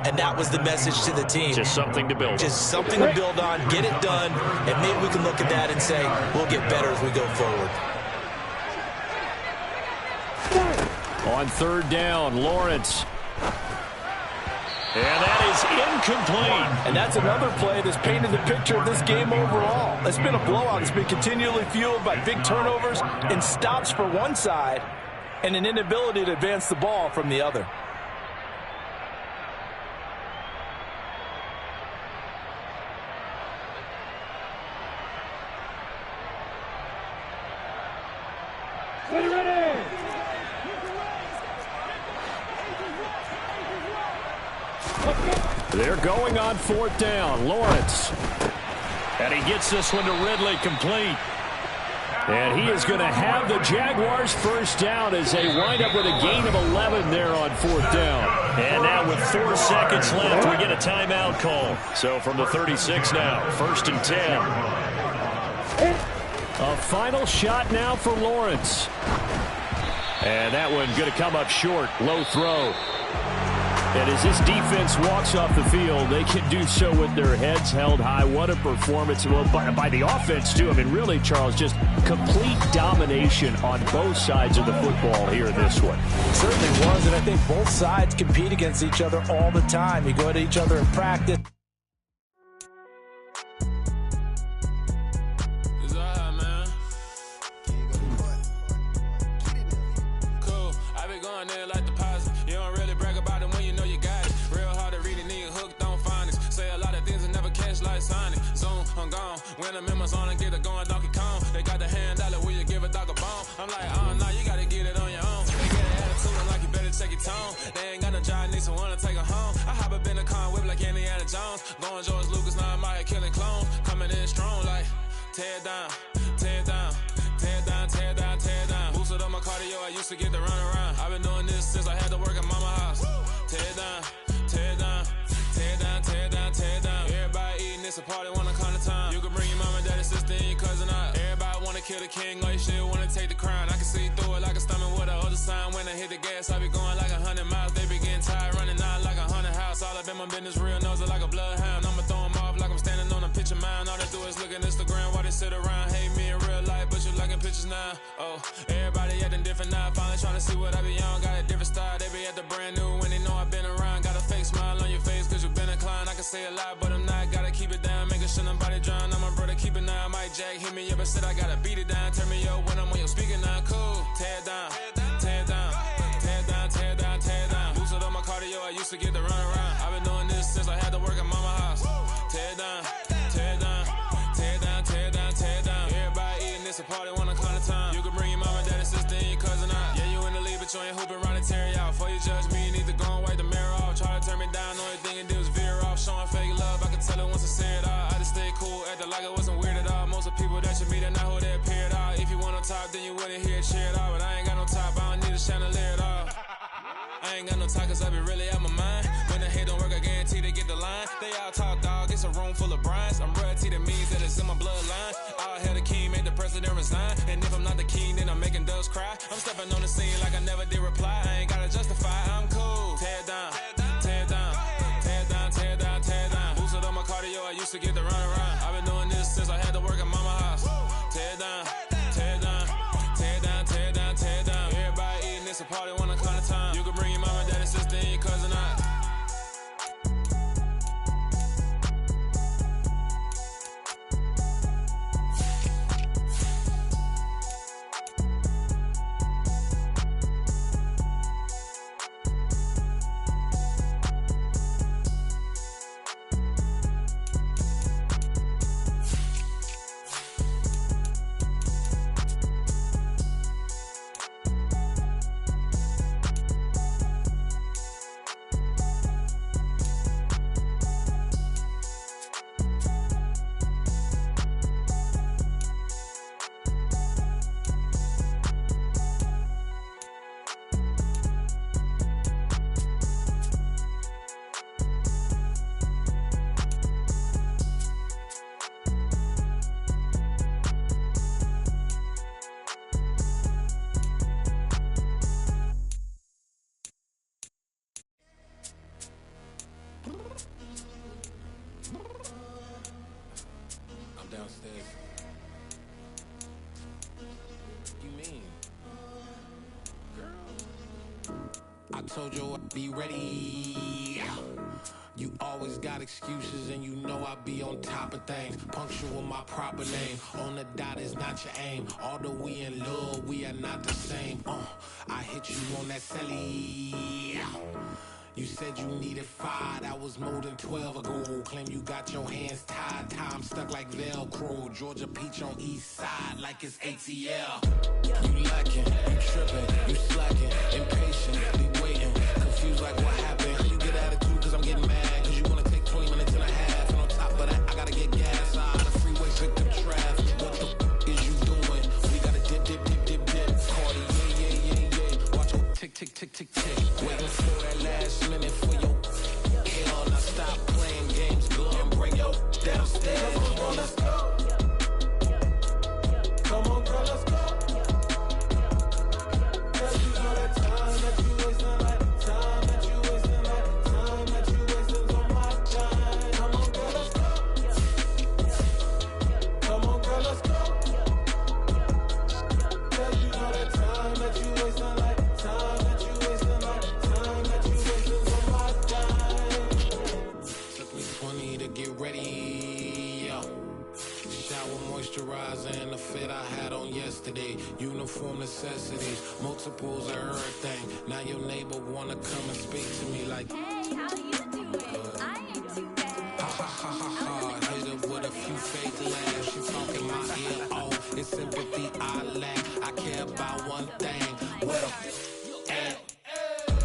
And that was the message to the team. Just something to build on. Just something to build on, get it done, and maybe we can look at that and say, we'll get better as we go forward. On 3rd down, Lawrence. And that is incomplete. And that's another play that's painted the picture of this game overall. It's been a blowout. It's been continually fueled by big turnovers and stops for one side and an inability to advance the ball from the other. They're going on 4th down. Lawrence. And he gets this one to Ridley complete. And he is going to have the Jaguars first down as they wind up with a gain of 11 there on 4th down. And now with 4 seconds left, we get a timeout call. So from the 36 now, 1st and 10. A final shot now for Lawrence. And that one going to come up short. Low throw. And as this defense walks off the field, they can do so with their heads held high. What a performance. Well, by the offense, too. I mean, really, Charles, just complete domination on both sides of the football here in this one. It certainly was, and I think both sides compete against each other all the time. You go to each other in practice. When I'm in my zone and get it going Donkey Kong, they got the hand dollar, will you give a dog a bone? I'm like, oh no, you gotta get it on your own. They get an attitude like you better check your tone. They ain't got no job, need someone to take her home. I hop up in the car whip like Indiana Jones. Going George Lucas, now I'm out here killing clones. Coming in strong like, tear down, tear down, tear down, tear down, tear down. Boosted up my cardio, I used to get to run around. I've been doing this since I had to work at mama house. Tear down, tear down, tear down, tear down, tear down. Everybody eating, it's a party, wanna come to time. You can bring your mama, daddy, sister, and your cousin out. Everybody wanna kill the king, or you shit wanna take the crown. I can see through it like a stomach with a other sign. When I hit the gas, I be going like 100 miles. They be getting tired, running out like 100 house. All up in my business, real nose it like a bloodhound. I'ma throw 'em off like I'm standing on a picture mound. All they do is look at Instagram while they sit around. Hate me in real life, but you liking pictures now. Oh, everybody acting different now. Finally trying to see what I be on. Got a different style, they be at the brand new when they know I've been around. Got a fake smile on your face cause you been inclined. I can say a lot, but I'm not. Gotta keep it down, making sure nobody drown. I'm a brother, keep it now. Mike Jack hit me up and said I gotta beat it down. Turn me up when I'm on your speaker now. Cool, tear down, tear down, tear down, tear down, tear down. Boosted up my cardio, I used to get to run around. I've been doing this since I had to work at mama house. Tear down, tear down, tear down, tear down, tear down. Everybody eating, it's a party, wanna come to time. You can bring your mama, daddy, sister, and your cousin out. Yeah, you in the league, but hooping around the Terry out. Before you judge me, you need to go and wipe the mirror off. Try to turn me down, only thing it did was veer off. Showing fake love, I can tell it once I see it all. I just stay cool, acting like it wasn't weird at all. Most of the people that you meet are not who they appear at all. If you want on top, then you wouldn't hear it cheer at all. But I ain't got no top, I don't need a chandelier at all. I ain't got no time, cause I be really out my mind. When the hate don't work, I guarantee they get the line. They all talk, dog, it's a room full of brines. I'm royalty, that means that it's in my bloodline. All hell the king, made the president resign. And if I'm not the king, then I'm making doves cry. I'm stepping on the scene like I never did reply. I ain't gotta justify, I'm cool. Tear it down, tear it down, tear it down, tear it down, tear it down. Boosted on my cardio, I used to get the run around. I've been doing this since I had to work at mama house. Tear it down, tear it down, tear it down, tear it down, tear it down. Everybody eating, it's a party when I come to time. You can bring your mama, daddy, sister, and your cousin out. Downstairs. You mean? Girl, I told you I'd be ready. You always got excuses and you know I be on top of things. Punctual my proper name. On the dot is not your aim. Although we in love, we are not the same. I hit you on that celly. You said you needed 5, that was more than 12 ago. Claim you got your hands tied, time stuck like Velcro. Georgia Peach on east side like it's ATL. You lacking, you tripping, you slacking, impatient, waiting, confused like what happened. You get attitude cause I'm getting mad, cause you wanna take 20 minutes and a half. And on top of that, I gotta get gas out of the freeway, victim traffic. What the is you doing? We gotta dip, Cardi, yeah. Watch your tick, waiting for that last minute for your hell. Now stop playing games, go and bring your downstairs. Come on, girl, let's go. Come on, girl, let's go. Cause you know that time that you wasting, like time that you wasting, like time that you wasting on my time. Come on, girl, let's go. Come on, girl, let's go. Cause you know that time that you wasting, like time that you wasting, like time that you wasting on my time. Took me 20 to get ready. Shower moisturizer and the fit I had on yesterday. Uniform necessities, multiples of everything. Now your neighbor wanna come and speak to me like, hey, how you doing? I ain't too bad. ha. Hit her with a few fake laughs. She talking my ear off. It's sympathy I lack. I care about one thing. What a at.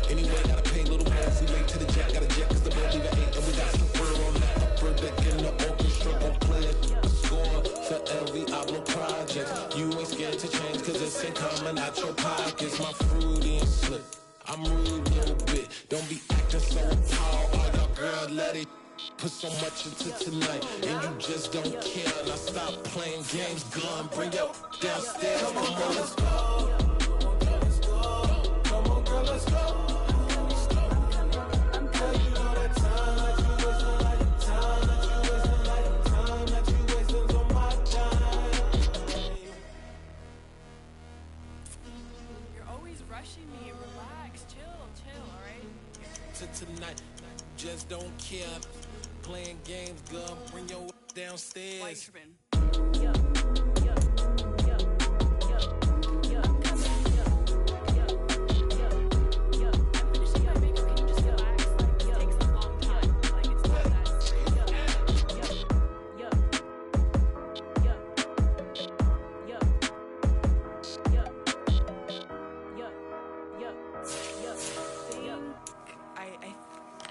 Anyway, gotta pay a little more. We late to the jack, got a jet cause the boat leave at 8. And we got some fur on that upper deck in the orchestra. Gon' play a score for every album project. You ain't scared to change cause it's ain't coming out your pockets. My fruity and slick, I'm rude a little bit. Don't be acting so tall. Oh, your girl, let it put so much into tonight. And you just don't care. Now stop playing games, gun, bring your downstairs. Come on, let's go. Come on, girl, let's go. Tonight, just don't care. Playing games, girl, bring your downstairs.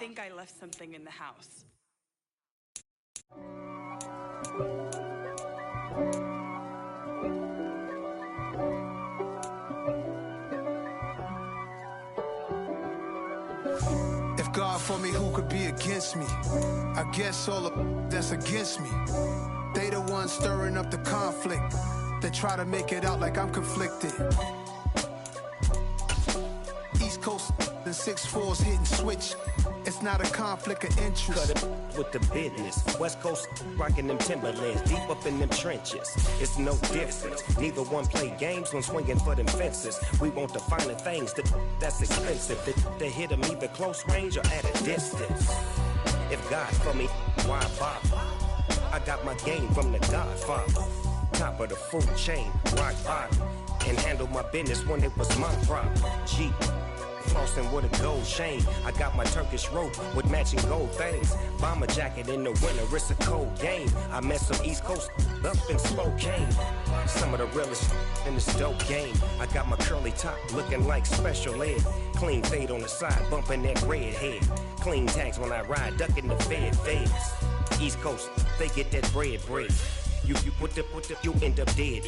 think I left something in the house. If God for me, who could be against me? I guess all of that's against me. They the ones stirring up the conflict. They try to make it out like I'm conflicted. East Coast and 6'4's hitting switch. It's not a conflict of interest. Cut it with the business. West Coast rocking them Timberlands, deep up in them trenches. It's no difference. Neither one play games when swinging for them fences. We want the finer things that's expensive. They hit them either close range or at a distance. If God for me, why bother? I got my game from the Godfather. Top of the food chain, rock bottom. And handle my business when it was my problem. G. Flossing with a gold chain. I got my Turkish rope with matching gold things. Bomber jacket in the winter, it's a cold game. I met some East Coast up in Spokane. Some of the realest in this dope game. I got my curly top looking like special ed. Clean fade on the side, bumping that red head. Clean tags when I ride, ducking the feds. East Coast, they get that bread. You put the, you end up dead.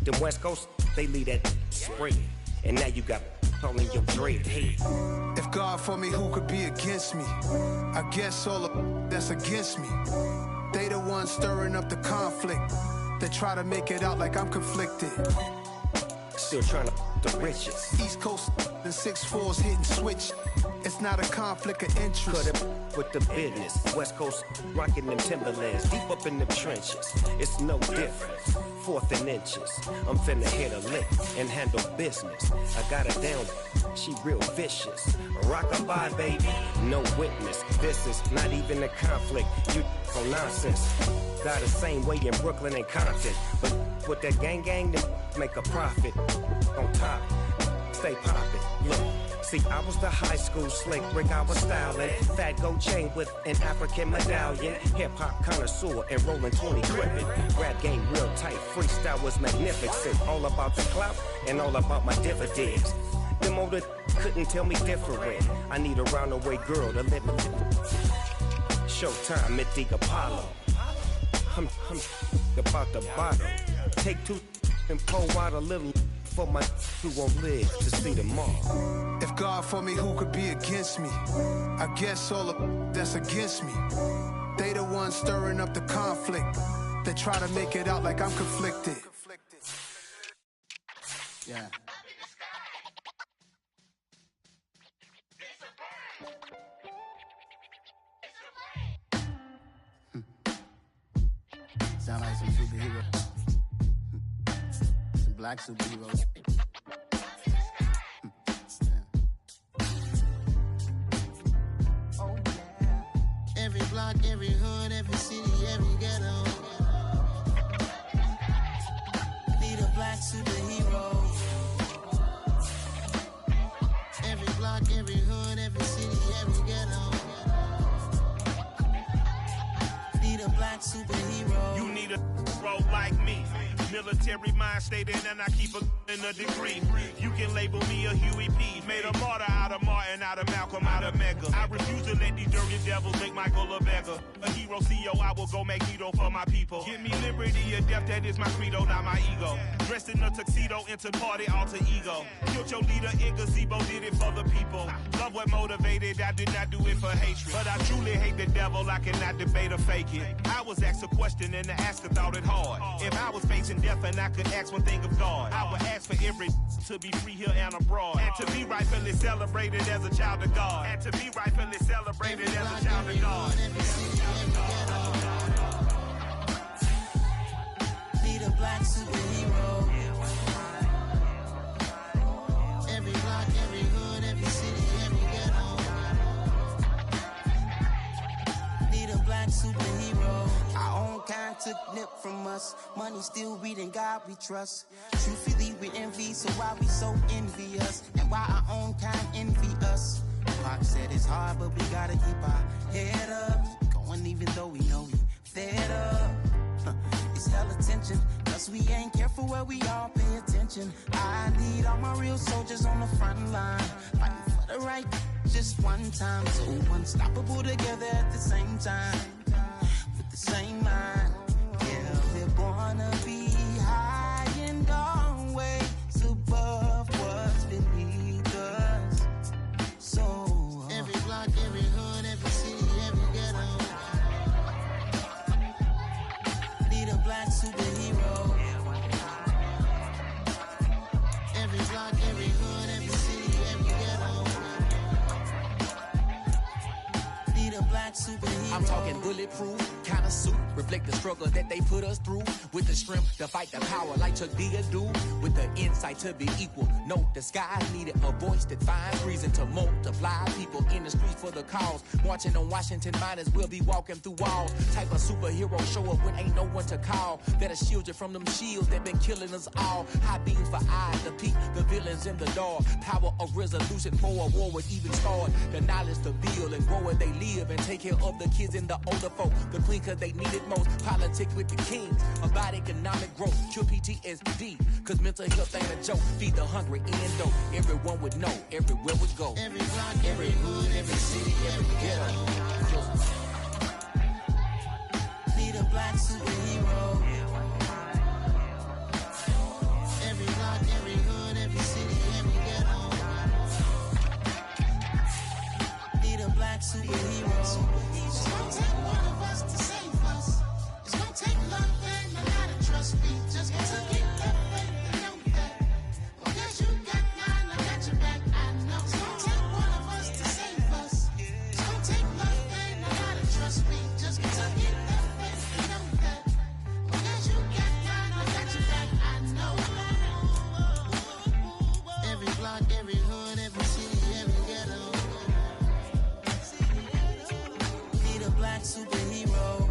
Them West Coast, they leave that spread. And now you got all in your dread head. If God for me, who could be against me? I guess all of that's against me. They the ones stirring up the conflict. They try to make it out like I'm conflicted. Still trying to the riches. East Coast and 6'4's hitting switch. It's not a conflict of interest. Cut it with the business. West Coast rocking them Timberlands, deep up in them trenches. It's no difference. 4th and inches. I'm finna hit a lick and handle business. I got her down, she real vicious. Rockabye, baby, no witness. This is not even a conflict. You for nonsense. Got the same way in Brooklyn and Compton, but with that gang, then make a profit. On top, stay poppin'. Look. See, I was the high school slick Rick, I was styling. Fat gold chain with an African medallion. Hip-hop connoisseur and rolling 20 gripping. Rap game real tight, freestyle was magnificent. All about the clout and all about my dividends. Them older couldn't tell me different. I need a roundaway girl to let me Showtime at the Apollo. I'm about the bottle. Take 2 and pour out a little for my who won't live to see tomorrow. If God for me, who could be against me? I guess all of that's against me. They the ones stirring up the conflict. They try to make it out like I'm conflicted. Yeah. Sound like some superheroes. Some black superheroes. Oh yeah. Every block, every hood, every city, every ghetto. Need a black superhero. Every block, every hood, every city, every ghetto. Need a black superhero. You need a bro like me. Military mind stated, and I keep in a degree. You can label me a Huey P. Made a martyr out of Martin, out of Malcolm, out of Mega. I refuse to let these dirty devils make Michael a beggar. A hero CEO, I will go Magneto for my people. Give me liberty or death, that is my credo, not my ego. Dressed in a tuxedo, into party, alter ego. Killed your leader in gazebo, did it for the people. Love what motivated, I did not do it for hatred. But I truly hate the devil, I cannot debate or fake it. I was asked a question and the asker thought it hard. If I was facing death and I could ask one thing of God, I would ask for every to be free here and abroad, and to be rightfully celebrated as a child of God, and to be rightfully celebrated as a child of God. Need a black superhero. Every block, every hood, every city, every ghetto. Need a black superhero. Our own kind took nip from us. Money still reading God we trust. Truthfully we envy, so why we so envious? And why our own kind envy us? Pac said it's hard, but we gotta keep our head up. Going even though we know we fed up. It's hella tension, cause we ain't careful where we all pay attention. I need all my real soldiers on the front line, fighting for the right, just one time. So unstoppable together at the same time, with the same mind. Yeah, we're born to be high and always above what's beneath us. So every block, every hood, every city, every ghetto need a black superhero. Every block, every hood, every city, every ghetto need a black superhero. I'm talking bulletproof kind of suit, reflect the struggle that they put us through, with the strength to fight the power like Chuck D do, with the insight to be equal. Note the sky needed a voice that finds reason to multiply people in the streets for the cause. Marching on Washington, might as well be walking through walls. Type of superhero show up when ain't no one to call. That'll shield you from them shields that been killing us all. High beams for eyes to peek the villains in the dark. Power of resolution for a war would even start. The knowledge to build and grow where they live and take care of the kids and the older folk. The clean cause they need it most. Politics with the kings about economic growth. Cure PTSD cause mental health ain't a joke. Feed the hungry and dope. Everyone would know everywhere we go. Every block, every hood, every city, every ghetto need a black superhero. Every block, every hood, every city, every ghetto need a black superhero. It's gonna take one of us to save us. It's gonna take love and a lot of trust. We just got to get that faith and know that. Oh yes, you got mine, I got your back, I know. It's gonna take one of us to save us. It's gonna take love and a lot of trust. We just got to get that faith and know that. Oh yes, you got mine, I got your back, I know. Every block, every hood, every city, every ghetto need a black superhero.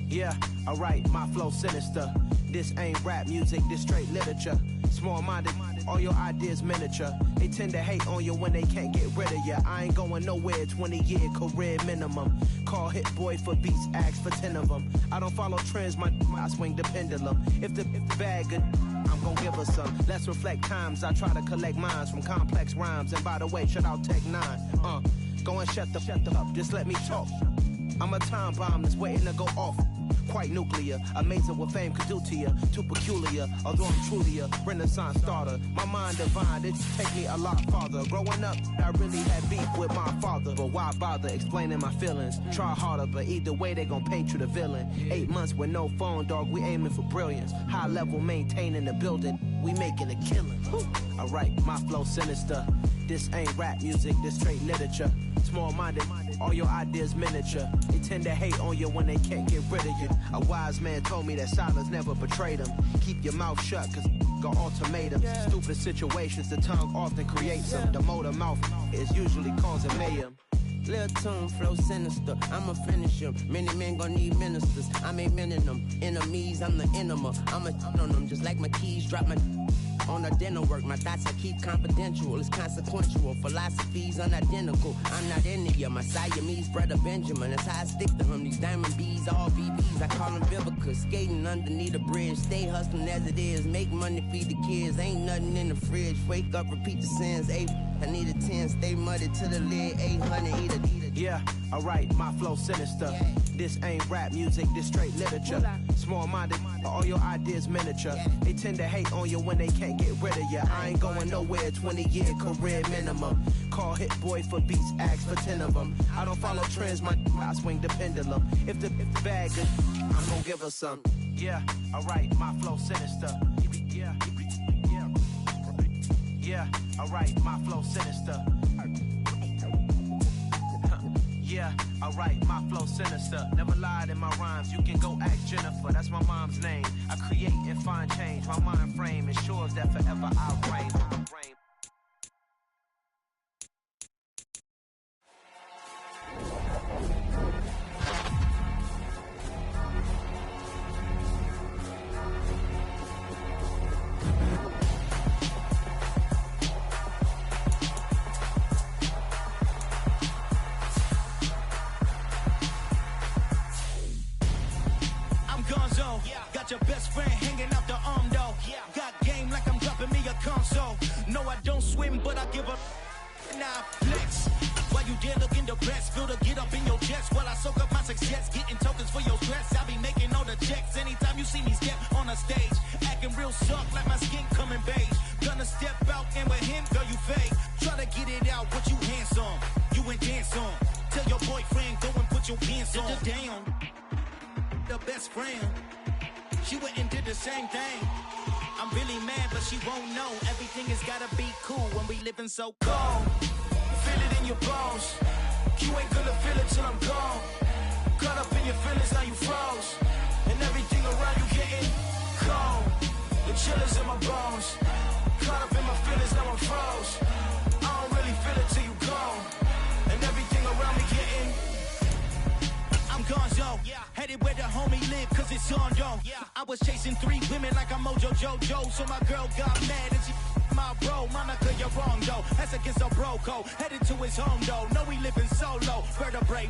Yeah, alright, my flow sinister. This ain't rap music, this straight literature. Small-minded, all your ideas miniature. They tend to hate on you when they can't get rid of you. I ain't going nowhere, 20-year career minimum. Call Hit Boy for beats, ask for 10 of them. I don't follow trends, I swing the pendulum. If the bag good, I'm gon' give her some. Let's reflect times, I try to collect minds from complex rhymes. And by the way, shout out Tech 9. Go and shut the up, just let me talk. I'm a time bomb that's waiting to go off. Quite nuclear, amazing what fame could do to you. Too peculiar, although I'm truly a renaissance starter. My mind divine, it take me a lot farther. Growing up, I really had beef with my father. But why bother explaining my feelings? Try harder, but either way they gon' paint you the villain. 8 months with no phone, dog, we aiming for brilliance. High level maintaining the building, we making a killing. Alright, my flow sinister. This ain't rap music, this straight literature. Small-minded, all your ideas miniature. They tend to hate on you when they can't get rid of you. A wise man told me that silence never betrayed him. Keep your mouth shut, cause got ultimatums. Stupid situations, the tongue often creates them. The motor mouth is usually causing mayhem. Lil' tune, flow sinister, I'ma finish him. Many men gon' need ministers, I'm aiming them. Enemies, I'm the enema. I'ma on them, just like my keys, drop my on the dinner work. My thoughts I keep confidential, it's consequential. Philosophies unidentical, I'm not into you. My Siamese brother Benjamin, that's how I stick to him. These diamond bees, all BBs, I call them Vivica. Skating underneath the bridge, stay hustling as it is. Make money, feed the kids, ain't nothing in the fridge. Wake up, repeat the sins, I need a 10, stay muddy to the lid, 800, eat it. Yeah, alright, my flow sinister. This ain't rap music, this straight literature. Small-minded, all your ideas miniature. They tend to hate on you when they can't get rid of you. I ain't going nowhere, 20-year career minimum. Call Hit Boy for beats, ask for 10 of them. I don't follow trends, I swing the pendulum. If the bag good, I'm gon' give her some. Yeah, alright, my flow sinister. Yeah, alright, my flow sinister. Yeah, alright, my flow sinister. Never lied in my rhymes, you can go ask Jennifer, that's my mom's name. I create and find change, my mind frame ensures that forever I'll reign. gonzo. Got your best friend hanging out the arm though. Got game like I'm dropping me a console. No, I don't swim, but I give a nah flex. While you there looking depressed, feel to get up in your chest while I soak up my success, getting tokens for your stress. I be making all the checks anytime you see me step on a stage, acting real soft like my skin coming beige. Gonna step out and with him, girl, you fake. Try to get it out, but you handsome. You ain't dance on. Tell your boyfriend, go and put your pants on. Down, the best friend. She went and did the same thing. I'm really mad, but she won't know. Everything has gotta be cool when we living so cold. Feel it in your bones. You ain't gonna feel it till I'm gone. Caught up in your feelings, now you froze. And everything around you getting cold. The chillers in my bones. Caught up in my feelings, now I'm froze. I don't really feel it till you gone. And everything around me getting I'm gonzo, headed where the homie live, cause it's on though. I was chasing 3 women like I'm Mojo Jojo, so my girl got mad and she my bro. Monica, you're wrong though, that's against a bro code. Headed to his home though, know we living solo. Vertebrae,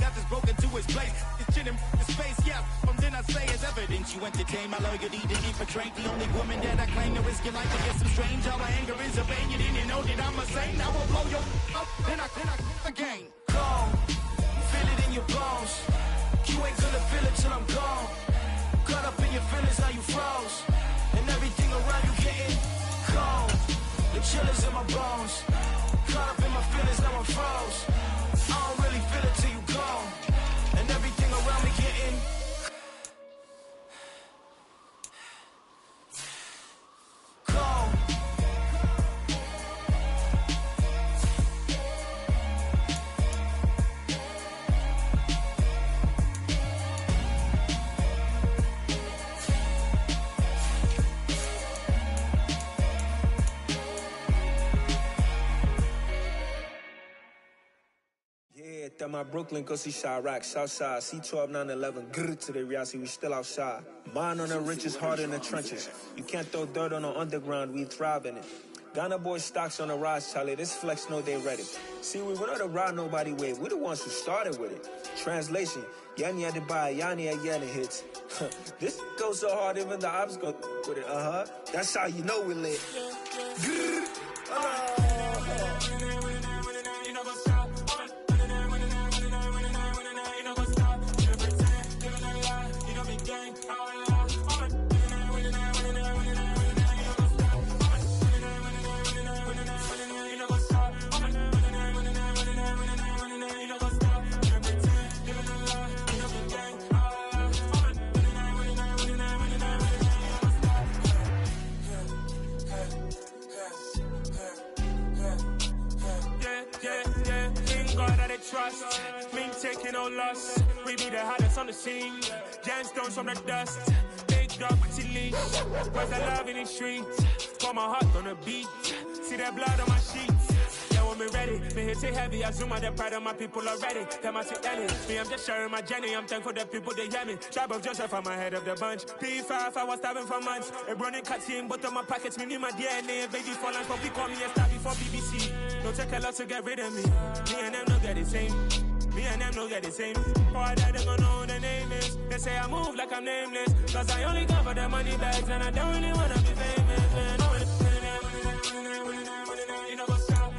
got this broken to his place. It's chin in his face, from then I say it's evidence. You entertain my loyalty, didn't infiltrate. The only woman that I claim to risk your life against some strange. All my anger is a bang, you didn't know that I'm a saint. Now I'll blow your up, then I again. Cold. Feel it in your bones. You ain't gonna feel it till I'm gone. Caught up in your feelings, now you froze. And everything around you getting cold. The chillers in my bones. Caught up in my feelings, now I'm froze. I don't really feel it till you gone. And everything around me getting cold. At my Brooklyn, go see Chirac, Southside, C12, 911, grrr to the reality, we still outside. Mine on the richest, heart in the trenches. You can't throw dirt on the underground, we thrive in it. Ghana boys stocks on the rise, Charlie, this flex know they ready. See, we went on the ride nobody with, we the ones who started with it. Translation, Yani had to buy, Yani had Yana hits. This goes so hard, even the ops go with it, That's how you know we lit. Grrr, trust, me taking no loss. We be the hottest on the scene. Gemstones from the dust. Big dog, pretty leash. Where's the love in the streets? Pour my heart on the beat. See that blood on my sheets. Yeah, when me ready, me hit it heavy. I zoom out the pride of my people already. Them I see Ellie. Me, I'm just sharing my journey. I'm thankful that people they hear me. Tribe of Joseph, I'm ahead of the bunch. P5, I was starving for months. A running cut in, but on my pockets, me need my DNA. Baby for lunch, but call me a star before BBC. Don't take a lot to get rid of me. Me and them no get the same. Me and them no get the same. All that they gonna know the name is. They say I move like I'm nameless. Cause I only cover the money bags and I don't really wanna be famous, man. You know what's up?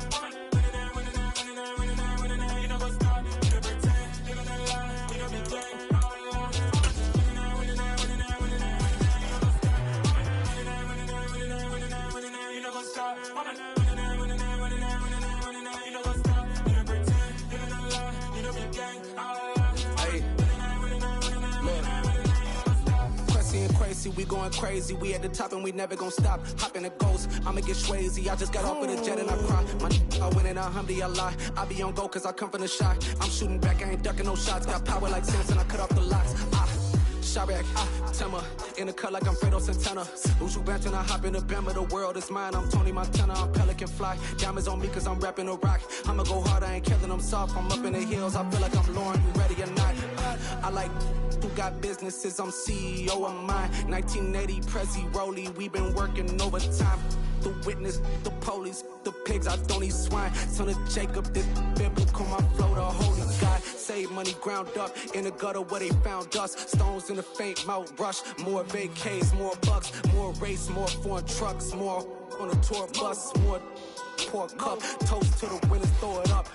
You know what's up? You pretend, you gonna lie, you know be gang. You know what's up? Crazy, we going crazy, we at the top and we never gonna stop. Hop in a ghost, I'ma get swayzy. I just got off with a jet and I cry. I win and I humdy, I lie. I be on go cause I come from the shot. I'm shooting back, I ain't ducking no shots. Got power like Samson, I cut off the locks. Chirac, Tema, in the cut like I'm Fredo Santana. Uju Banton, I hop in the Bama, the world is mine. I'm Tony Montana, I'm Pelican Fly. Diamonds on me cause I'm rapping a rock. I'ma go hard, I ain't killing them soft. I'm up in the hills, I feel like I'm Lauren, you ready or not? I like who got businesses, I'm CEO of mine. 1980 Prezi Rolly, we been working overtime. the witness, the police, the pigs, I don't eat swine. Son of Jacob, this biblical, my flow, the holy God. Save money ground up in the gutter where they found us. Stones in the faint mouth rush. More vacays, more bucks, more race, more foreign trucks, more on a tour bus, more pork cup. Toast to the winners, throw it up.